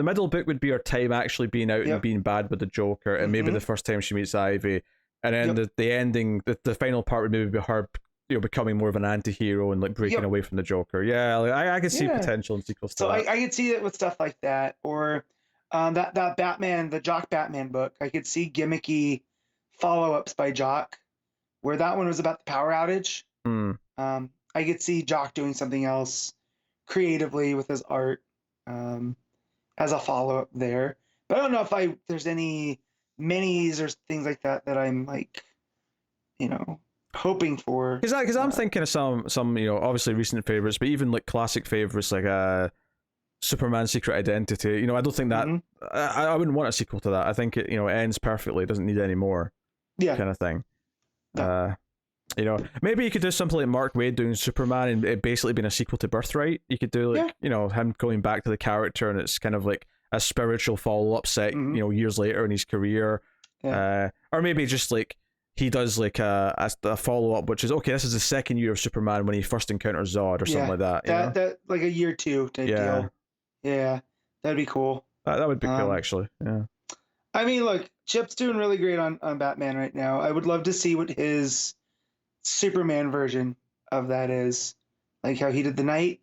middle book would be her time actually being out and being bad with the Joker, and maybe the first time she meets Ivy. And then the ending, the final part would maybe be her becoming more of an anti-hero and breaking away from the Joker. I could see potential in sequels to that. I could see it with stuff like that, or that Batman, the Jock Batman book. I could see gimmicky follow-ups by Jock, where that one was about the power outage. I could see Jock doing something else creatively with his art as a follow-up there. But I don't know if there's any minis or things like that I'm hoping for, because I'm thinking of some obviously recent favorites, but even classic favorites like Superman Secret Identity. I don't think that I wouldn't want a sequel to that. I think it ends perfectly, it doesn't need any more kind of thing. Maybe you could do something like Mark Waid doing Superman and it basically being a sequel to Birthright. You could do him going back to the character, and it's kind of like a spiritual follow-up set years later in his career. Or maybe just he does a follow-up, which is this is the second year of Superman when he first encounters Zod or something like that. That like a year 2 type deal. Yeah, that'd be cool. That would be cool, actually. Yeah. I mean, look, Chip's doing really great on Batman right now. I would love to see what his Superman version of that is, like how he did the Night.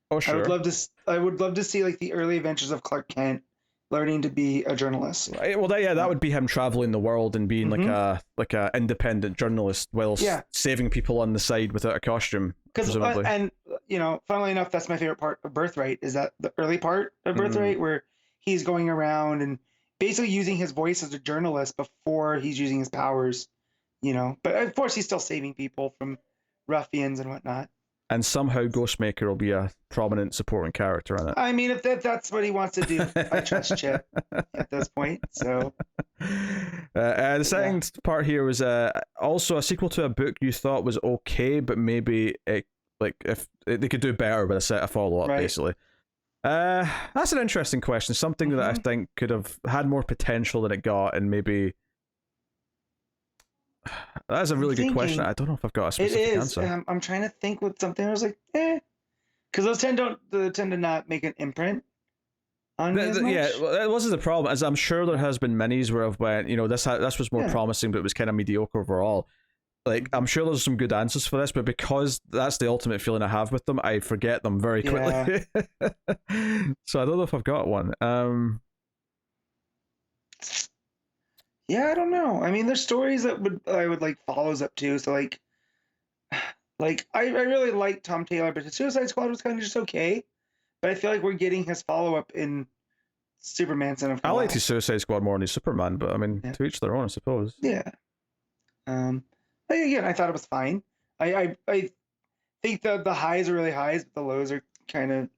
Oh, sure. I would love to see the early adventures of Clark Kent, learning to be a journalist. Right. Well, that would be him traveling the world and being like a independent journalist whilst saving people on the side without a costume. Presumably. And funnily enough, that's my favorite part of Birthright. Is that the early part of Birthright where he's going around and basically using his voice as a journalist before he's using his powers. But of course he's still saving people from ruffians and whatnot. And somehow Ghostmaker will be a prominent supporting character in it. I mean, if that's what he wants to do, I trust Chip at this point. So, the second part here was also a sequel to a book you thought was okay, but maybe if they could do better with a set of follow-up, basically. That's an interesting question. Something that I think could have had more potential than it got, and maybe. That's a really good question. I don't know if I've got a specific answer. I'm trying to think with something. I was like, because those tend to not make an imprint on me as much. Yeah, well, that wasn't the problem. As I'm sure there has been minis where I've went, this was more promising, but it was kind of mediocre overall. Like, I'm sure there's some good answers for this, but because that's the ultimate feeling I have with them, I forget them very quickly. So I don't know if I've got one. Yeah, I don't know. I mean, there's stories that I would like follows up to. So like I really like Tom Taylor, but the Suicide Squad was kind of just okay. But I feel like we're getting his follow up in Superman Son of God. I like his Suicide Squad more than his Superman, but I mean, to each their own, I suppose. Yeah. But again, I thought it was fine. I think the highs are really highs, but the lows are kind of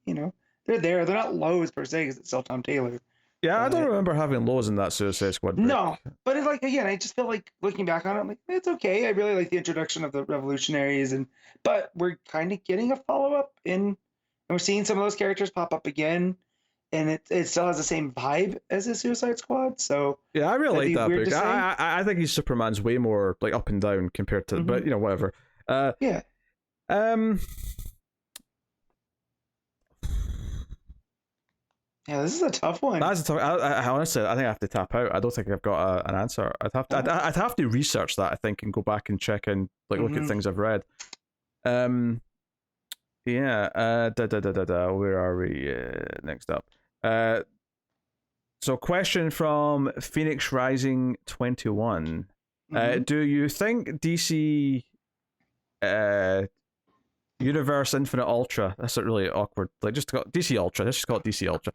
they're there. They're not lows per se because it's still Tom Taylor. Yeah, I don't remember having lows in that Suicide Squad book. No, but it's like, again, I just feel like looking back on it, I'm like, it's okay. I really like the introduction of the Revolutionaries, but we're kind of getting a follow-up and we're seeing some of those characters pop up again, and it still has the same vibe as the Suicide Squad. So yeah, I really like that book. I think his Superman's way more like up and down compared to, but whatever. Yeah. Yeah, this is a tough one. That's a tough. I honestly, I think I have to tap out. I don't think I've got an answer. I'd have to research that, I think, and go back and check and look at things I've read. Yeah. Where are we? Next up. So, question from Phoenix Rising 21. Do you think DC Universe Infinite Ultra? That's a really awkward. Like, just got DC Ultra. Let's just call it DC Ultra.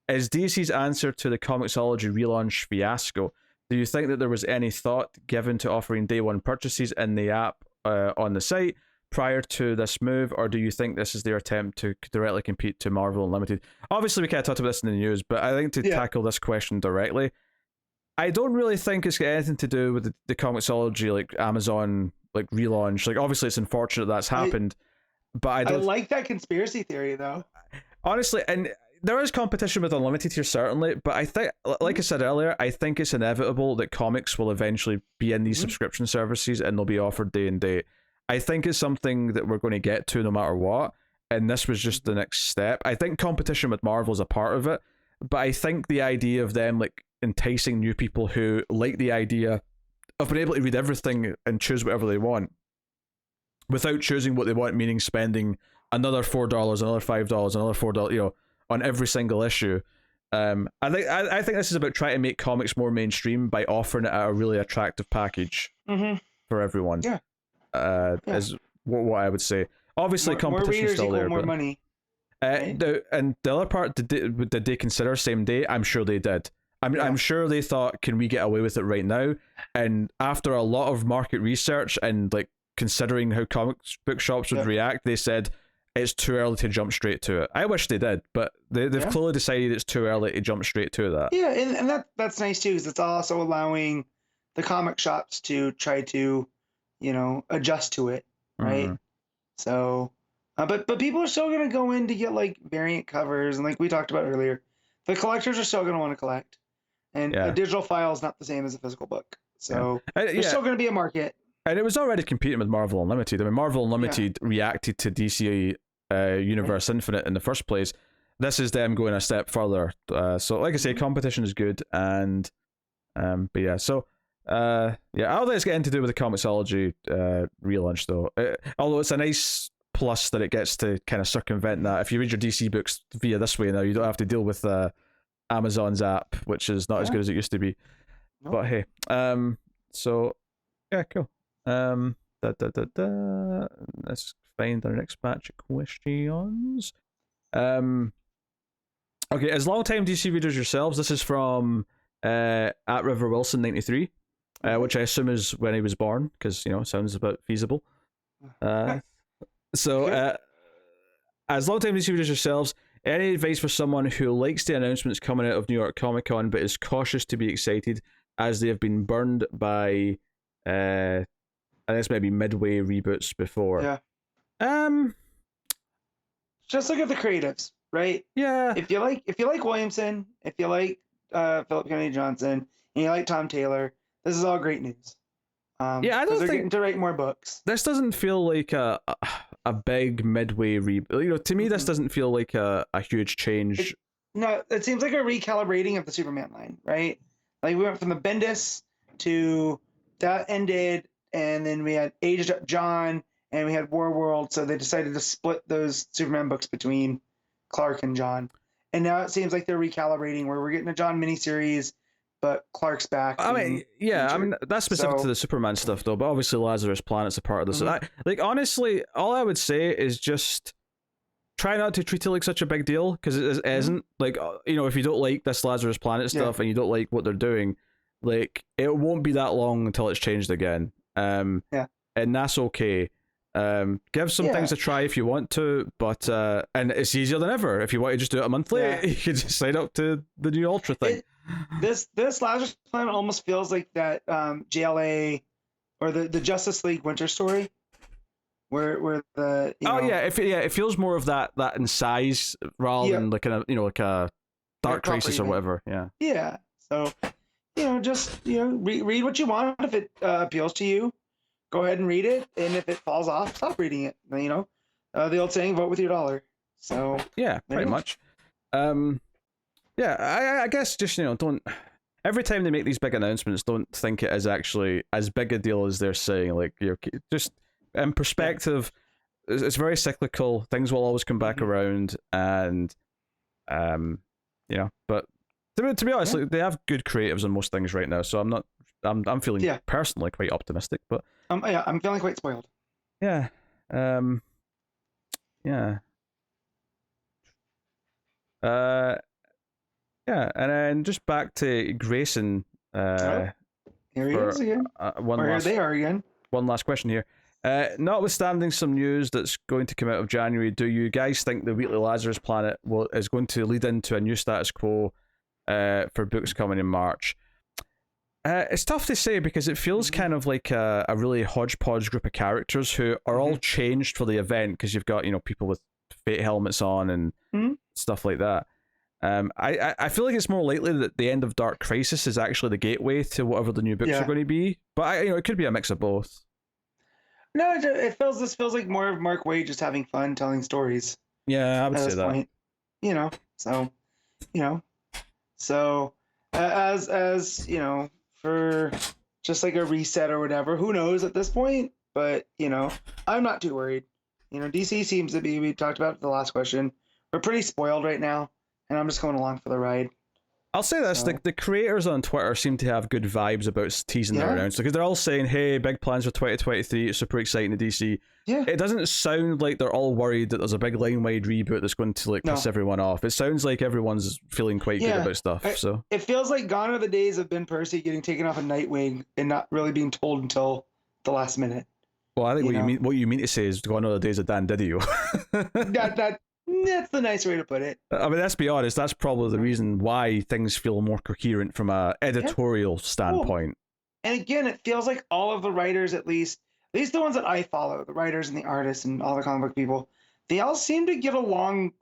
Is DC's answer to the Comixology relaunch fiasco? Do you think that there was any thought given to offering day one purchases in the app on the site prior to this move, or do you think this is their attempt to directly compete to Marvel Unlimited? Obviously, we kind of talked about this in the news, but I think to tackle this question directly, I don't really think it's got anything to do with the Comixology, like Amazon, like relaunch. Like, obviously, it's unfortunate that's happened, but I like that conspiracy theory, though. Honestly, and there is competition with Unlimited here, certainly, but I think, like I said earlier, I think it's inevitable that comics will eventually be in these subscription services and they'll be offered day and date. I think it's something that we're going to get to no matter what, and this was just the next step. I think competition with Marvel is a part of it, but I think the idea of them like enticing new people who like the idea of being able to read everything and choose whatever they want without choosing what they want, meaning spending another $4, another $5, another $4, on every single issue. I think this is about trying to make comics more mainstream by offering it at a really attractive package for everyone. Is what I would say. Obviously, competition's still there. More money. Right? The other part, did they consider same day? I'm sure they did. I'm sure they thought, can we get away with it right now? And after a lot of market research and like considering how comic book shops would react, they said it's too early to jump straight to it. I wish they did, but they've clearly decided it's too early to jump straight to that. Yeah, and that's nice too, because it's also allowing the comic shops to try to, adjust to it, right? So, but people are still gonna go in to get like variant covers, and like we talked about earlier, the collectors are still gonna want to collect, and a digital file is not the same as a physical book. So there's still gonna be a market. And it was already competing with Marvel Unlimited. I mean, Marvel Unlimited reacted to DC Universe Infinite in the first place. This is them going a step further. So, like I say, competition is good. And, but yeah, so, I don't think it's getting to do with the Comixology relaunch, though. Although it's a nice plus that it gets to kind of circumvent that. If you read your DC books via this way now, you don't have to deal with Amazon's app, which is not as good as it used to be. Nope. But hey, so yeah, cool. Let's find our next batch of questions. Okay, as long-time DC readers yourselves, this is from at River Wilson 93, which I assume is when he was born, because sounds a bit feasible. So, as long-time DC readers yourselves, any advice for someone who likes the announcements coming out of New York Comic Con but is cautious to be excited as they have been burned by, I guess maybe Midway reboots before? Yeah. Just look at the creatives, right? Yeah. If you like Williamson, if you like Philip Kennedy Johnson, and you like Tom Taylor, this is all great news. Yeah, I don't think getting to write more books. This doesn't feel like a big Midway reboot. To me, this doesn't feel like a huge change. It seems like a recalibrating of the Superman line, right? Like we went from the Bendis to that ended, and then we had Aged Up John, and we had War World. So they decided to split those Superman books between Clark and John, and now it seems like they're recalibrating where we're getting a John miniseries, but Clark's back. I mean, that's specific to the Superman stuff, though. But obviously, Lazarus Planet's a part of this. Mm-hmm. Honestly, all I would say is just try not to treat it like such a big deal, because it isn't. Like, if you don't like this Lazarus Planet stuff and you don't like what they're doing, like, it won't be that long until it's changed again. And that's okay. Give some things a try if you want to, but and it's easier than ever. If you want to just do it monthly, you can just sign up to the new Ultra thing. This Lazarus Planet almost feels like that JLA or the Justice League Winter Story, where the it feels more of that in size rather than like like a Dark Crisis or whatever. Yeah. So just read what you want. If it appeals to you, go ahead and read it, and if it falls off, stop reading it. The old saying, vote with your dollar. So yeah, pretty much. I guess just don't. Every time they make these big announcements, don't think it is actually as big a deal as they're saying. Like, just in perspective, it's very cyclical. Things will always come back around, and But to be honest, like, they have good creatives on most things right now, so I'm feeling personally quite optimistic. But I'm feeling quite spoiled. Yeah. And then just back to Grayson. Here he is again. Here they are again. One last question here. Notwithstanding some news that's going to come out of January, do you guys think the Weekly Lazarus Planet is going to lead into a new status quo for books coming in March? It's tough to say because it feels kind of like a really hodgepodge group of characters who are all changed for the event, because you've got people with fate helmets on and stuff like that. I feel like it's more likely that the end of Dark Crisis is actually the gateway to whatever the new books are going to be, but it could be a mix of both. No, this feels like more of Mark Waid just having fun telling stories. Yeah, I would say that. Point. So as for just like a reset or whatever, who knows at this point? But I'm not too worried. DC seems to be, we talked about the last question, we're pretty spoiled right now, and I'm just going along for the ride. I'll say this, the creators on Twitter seem to have good vibes about teasing their announcements, because they're all saying, hey, big plans for 2023, it's super exciting to DC. Yeah. It doesn't sound like they're all worried that there's a big line-wide reboot that's going to piss everyone off. It sounds like everyone's feeling quite good about stuff. So it feels like gone are the days of Ben Percy getting taken off a Nightwing and not really being told until the last minute. Well, I think what you mean to say is gone are the days of Dan Didio. That's the nice way to put it. I mean, let's be honest, that's probably the reason why things feel more coherent from a editorial standpoint. And again, it feels like all of the writers, at least the ones that I follow, the writers and the artists and all the comic book people, they all seem to get along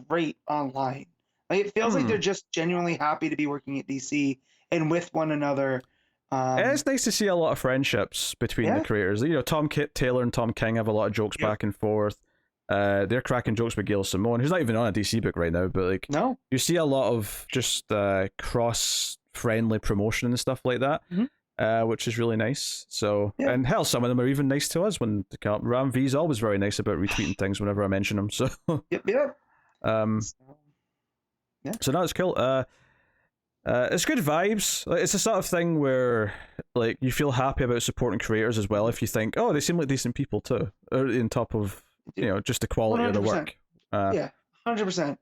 great online. Like, it feels like they're just genuinely happy to be working at DC and with one another. It's nice to see a lot of friendships between the creators. Tom Taylor and Tom King have a lot of jokes back and forth. They're cracking jokes with Gail Simone, who's not even on a DC book right now, but you see a lot of just cross-friendly promotion and stuff like that, which is really nice. So, and hell, some of them are even nice to us when they come up. Ram V's always very nice about retweeting things whenever I mention them. So, So that's so no, it's cool. It's good vibes. Like, it's the sort of thing where like you feel happy about supporting creators as well if you think, oh, they seem like decent people too, on top of just the quality of the 100%. work. Yeah, 100%.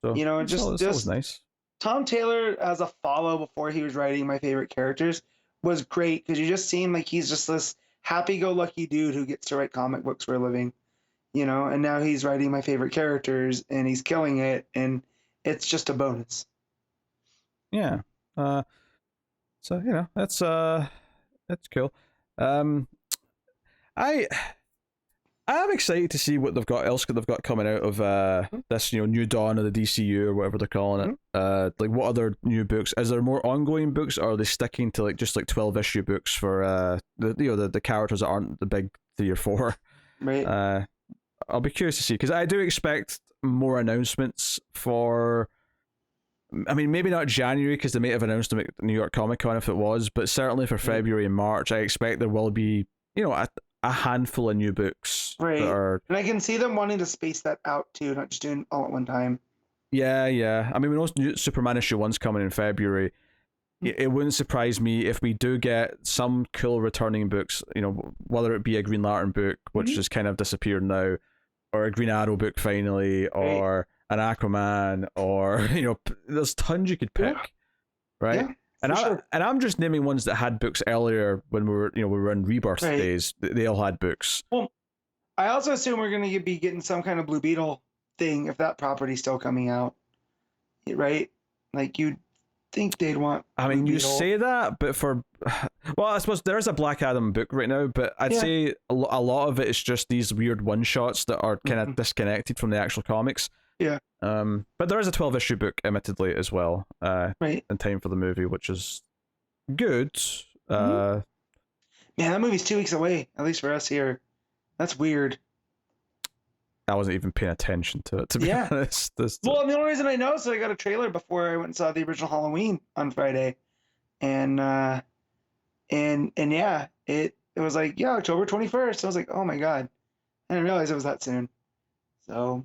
So And it's always nice. Tom Taylor as a follow before he was writing my favorite characters was great because you just seem like he's just this happy-go-lucky dude who gets to write comic books for a living, and now he's writing my favorite characters and he's killing it, and it's just a bonus. Yeah. So that's cool. I I'm excited to see what they've got coming out of this new dawn of the DCU or whatever they're calling it. Like what other new books? Is there more ongoing books, or are they sticking to like just like 12 issue books for the characters that aren't the big 3 or 4? Right. I'll be curious to see, because I do expect more announcements for. I mean, maybe not January, because they may have announced them at New York Comic Con if it was, but certainly for February and March, I expect there will be, a handful of new books. Right. That are... And I can see them wanting to space that out too, not just doing all at one time. Yeah. I mean, we know new Superman issue 1's coming in February. It wouldn't surprise me if we do get some cool returning books, whether it be a Green Lantern book, which has kind of disappeared now, or a Green Arrow book finally, or an Aquaman, or there's tons you could pick, right? Yeah, and I'm just naming ones that had books earlier when we were in Rebirth days. They all had books. Well, I also assume we're going to be getting some kind of Blue Beetle thing if that property's still coming out, right? Like you'd think they'd want. I mean, Blue you Beetle. say that, but well, I suppose there's a Black Adam book right now, but I'd say a lot of it is just these weird one shots that are kind of disconnected from the actual comics. Yeah. But there is a 12-issue book, admittedly, as well. Right. In time for the movie, which is good. Man, that movie's 2 weeks away, at least for us here. That's weird. I wasn't even paying attention to it, to be honest. Well, the only reason I know is that I got a trailer before I went and saw the original Halloween on Friday, and yeah, it was like October 21st. I was like, oh my god, I didn't realize it was that soon. So.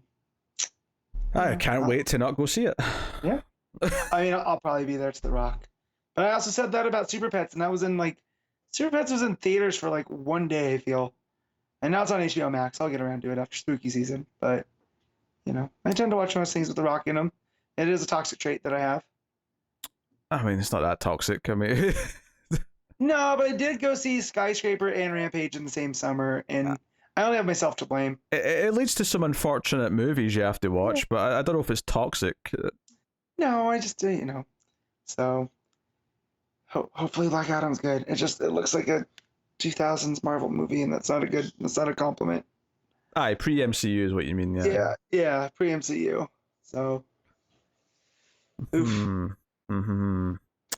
I can't wait to not go see it. Yeah. I mean, I'll probably be there. It's The Rock. But I also said that about Super Pets, and that was in Super Pets was in theaters for 1 day, I feel. And now it's on HBO Max. I'll get around to it after spooky season. But, I tend to watch most things with The Rock in them. It is a toxic trait that I have. I mean, it's not that toxic. I mean... No, but I did go see Skyscraper and Rampage in the same summer, and... I only have myself to blame. It leads to some unfortunate movies you have to watch, but I don't know if it's toxic. No, I just, so hopefully Black Adam's good. It looks like a 2000s Marvel movie, and that's not a compliment. Aye, pre-MCU is what you mean, yeah. Yeah, pre-MCU. So, oof.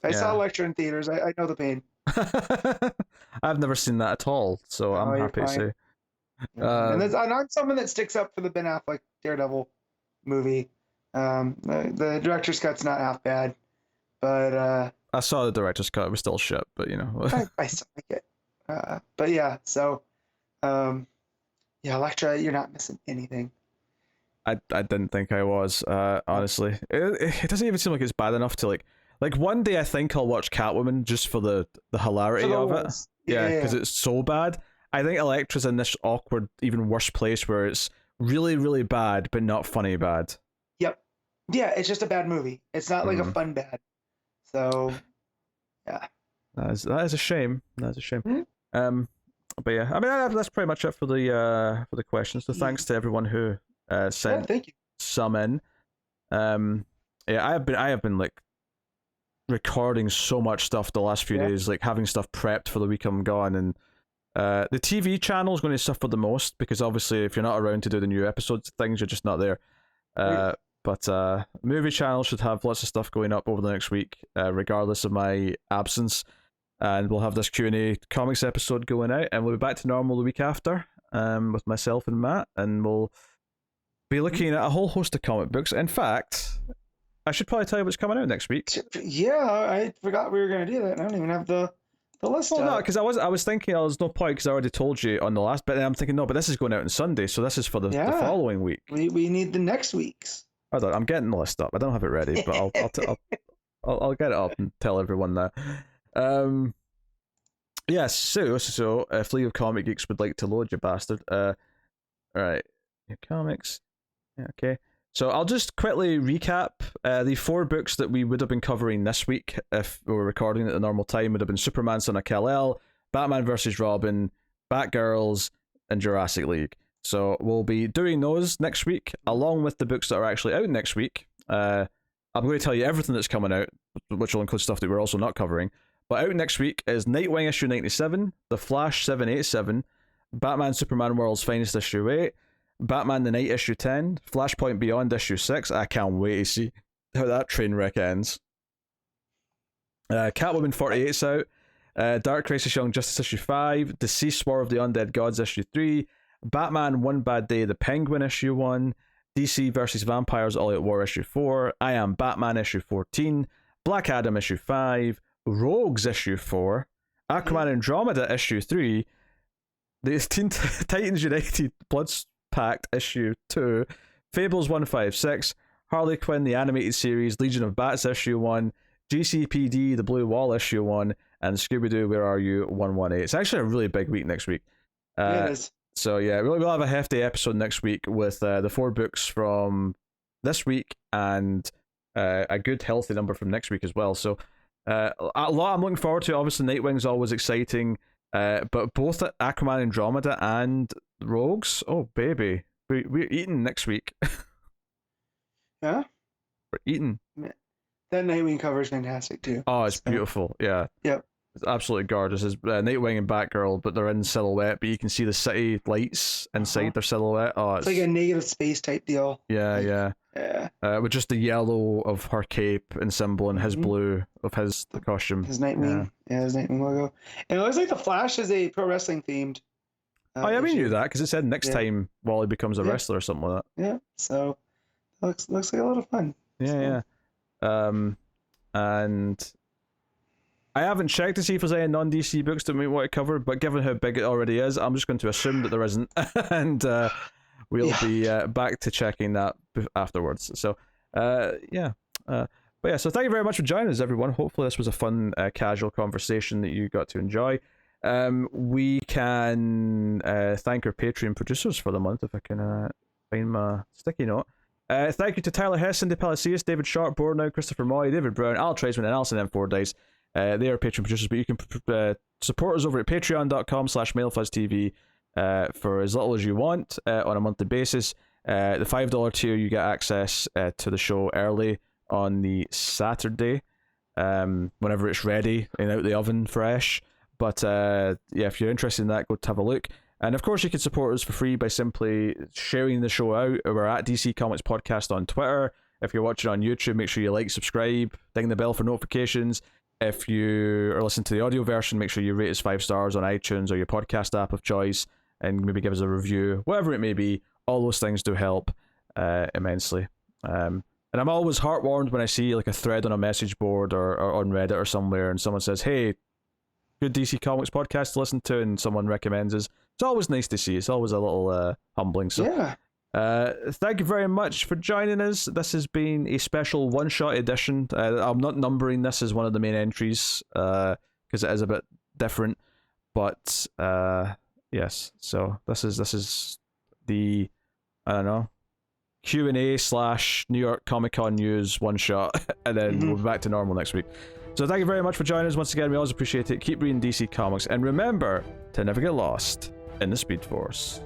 I saw Lecture in theaters. I know the pain. I've never seen that at all, so I'm happy to say. And I'm someone that sticks up for the Ben Affleck Daredevil movie. The director's cut's not half bad, but I saw the director's cut. It was still shit, but I still like it. But yeah, so Elektra, you're not missing anything. I didn't think I was, honestly. It doesn't even seem like it's bad enough to like one day I think I'll watch Catwoman just for the hilarity of it. Yeah, because it's so bad. I think Elektra's in this awkward, even worse place where it's really, really bad, but not funny bad. Yep. Yeah, it's just a bad movie. It's not like a fun bad. So, yeah. That is a shame. That's a shame. But yeah, I mean that's pretty much it for the questions. So thanks to everyone who sent some in. I have been like recording so much stuff the last few days, like having stuff prepped for the week I'm gone, and the TV channel is going to suffer the most because obviously if you're not around to do the new episodes things, you're just not there. But movie channel should have lots of stuff going up over the next week, regardless of my absence, and we'll have this Q&A comics episode going out, and we'll be back to normal the week after, with myself and Matt, and we'll be looking at a whole host of comic books. In fact, I should probably tell you what's coming out next week. Yeah, I forgot we were going to do that. I don't even have the list. Well, no, because I was thinking there was no point because I already told you on the last bit, and I'm thinking, no, but this is going out on Sunday, so this is for the following week. We need the next week's. I'm getting the list up. I don't have it ready, but I'll get it up and tell everyone that. Yes, so if League of Comic Geeks would like to load, you bastard. Alright. Your comics. Yeah, okay. So I'll just quickly recap the 4 books that we would have been covering this week if we were recording at the normal time. Would have been Superman Son of Kal-El, Batman vs. Robin, Batgirls, and Jurassic League. So we'll be doing those next week, along with the books that are actually out next week. I'm going to tell you everything that's coming out, which will include stuff that we're also not covering. But out next week is Nightwing issue 97, The Flash 787, Batman Superman World's Finest issue 8, Batman the Night issue 10, Flashpoint Beyond issue 6. I can't wait to see how that train wreck ends. Catwoman 48's out, Dark Crisis Young Justice issue 5, Deceased War of the Undead Gods issue 3, Batman One Bad Day the Penguin issue 1, DC vs. Vampires All Out War issue 4, I Am Batman issue 14, Black Adam issue 5, Rogues issue 4, Aquaman Andromeda issue 3, the Teen Titans United Bloods Pact issue 2, Fables 156, Harley Quinn the Animated Series Legion of Bats issue 1, GCPD The Blue Wall issue 1, and Scooby-Doo Where Are You 118. It's actually a really big week next week. It is. So yeah, we'll have a hefty episode next week with the 4 books from this week and a good healthy number from next week as well. So a lot I'm looking forward to. Obviously Nightwing's always exciting, but both Aquaman Andromeda and Rogues, oh baby, we're eating next week. Yeah? We're eating. That Nightwing cover is fantastic too. Oh, it's beautiful. Yeah. Yep. It's absolutely gorgeous. It's Nightwing and Batgirl, but they're in silhouette, but you can see the city lights inside their silhouette. Oh, it's like a negative space type deal. Yeah, like, yeah. With just the yellow of her cape and symbol and his blue of his costume. His Nightwing. Yeah, his Nightwing logo. And it looks like the Flash is a pro wrestling themed. Oh yeah, we knew that because it said next time Wally becomes a wrestler or something like that. Yeah, so looks like a lot of fun. Yeah, yeah. And I haven't checked to see if there's any non-DC books that we want to cover, but given how big it already is, I'm just going to assume that there isn't, and we'll be back to checking that afterwards. So, but yeah, so thank you very much for joining us, everyone. Hopefully this was a fun, casual conversation that you got to enjoy. We can thank our Patreon producers for the month, if I can find my sticky note. Thank you to Tyler Hess, Cindy Palacios, David Sharp, Bornow, Christopher Moy, David Brown, Al Tradesman, and Alison M4 Dice. They are Patreon producers, but you can support us over at patreon.com/MailFuzzTV for as little as you want on a monthly basis. The $5 tier, you get access to the show early on the Saturday, whenever it's ready and out the oven fresh. But yeah, if you're interested in that, go to have a look. And of course, you can support us for free by simply sharing the show out. We're at DC Comics Podcast on Twitter. If you're watching on YouTube, make sure you like, subscribe, ding the bell for notifications. If you are listening to the audio version, make sure you rate us 5 stars on iTunes or your podcast app of choice, and maybe give us a review, whatever it may be. All those things do help immensely. And I'm always heartwarmed when I see like a thread on a message board or on Reddit or somewhere, and someone says, "Hey, good DC Comics podcast to listen to," and someone recommends us. It's always nice to see. It's always a little humbling. So yeah. Thank you very much for joining us. This has been a special one-shot edition. I'm not numbering this as one of the main entries because it is a bit different. But yes, so this is the, I don't know, Q&A / New York Comic Con news one-shot, and then we'll be back to normal next week. So thank you very much for joining us once again. We always appreciate it. Keep reading DC Comics, and remember to never get lost in the Speed Force.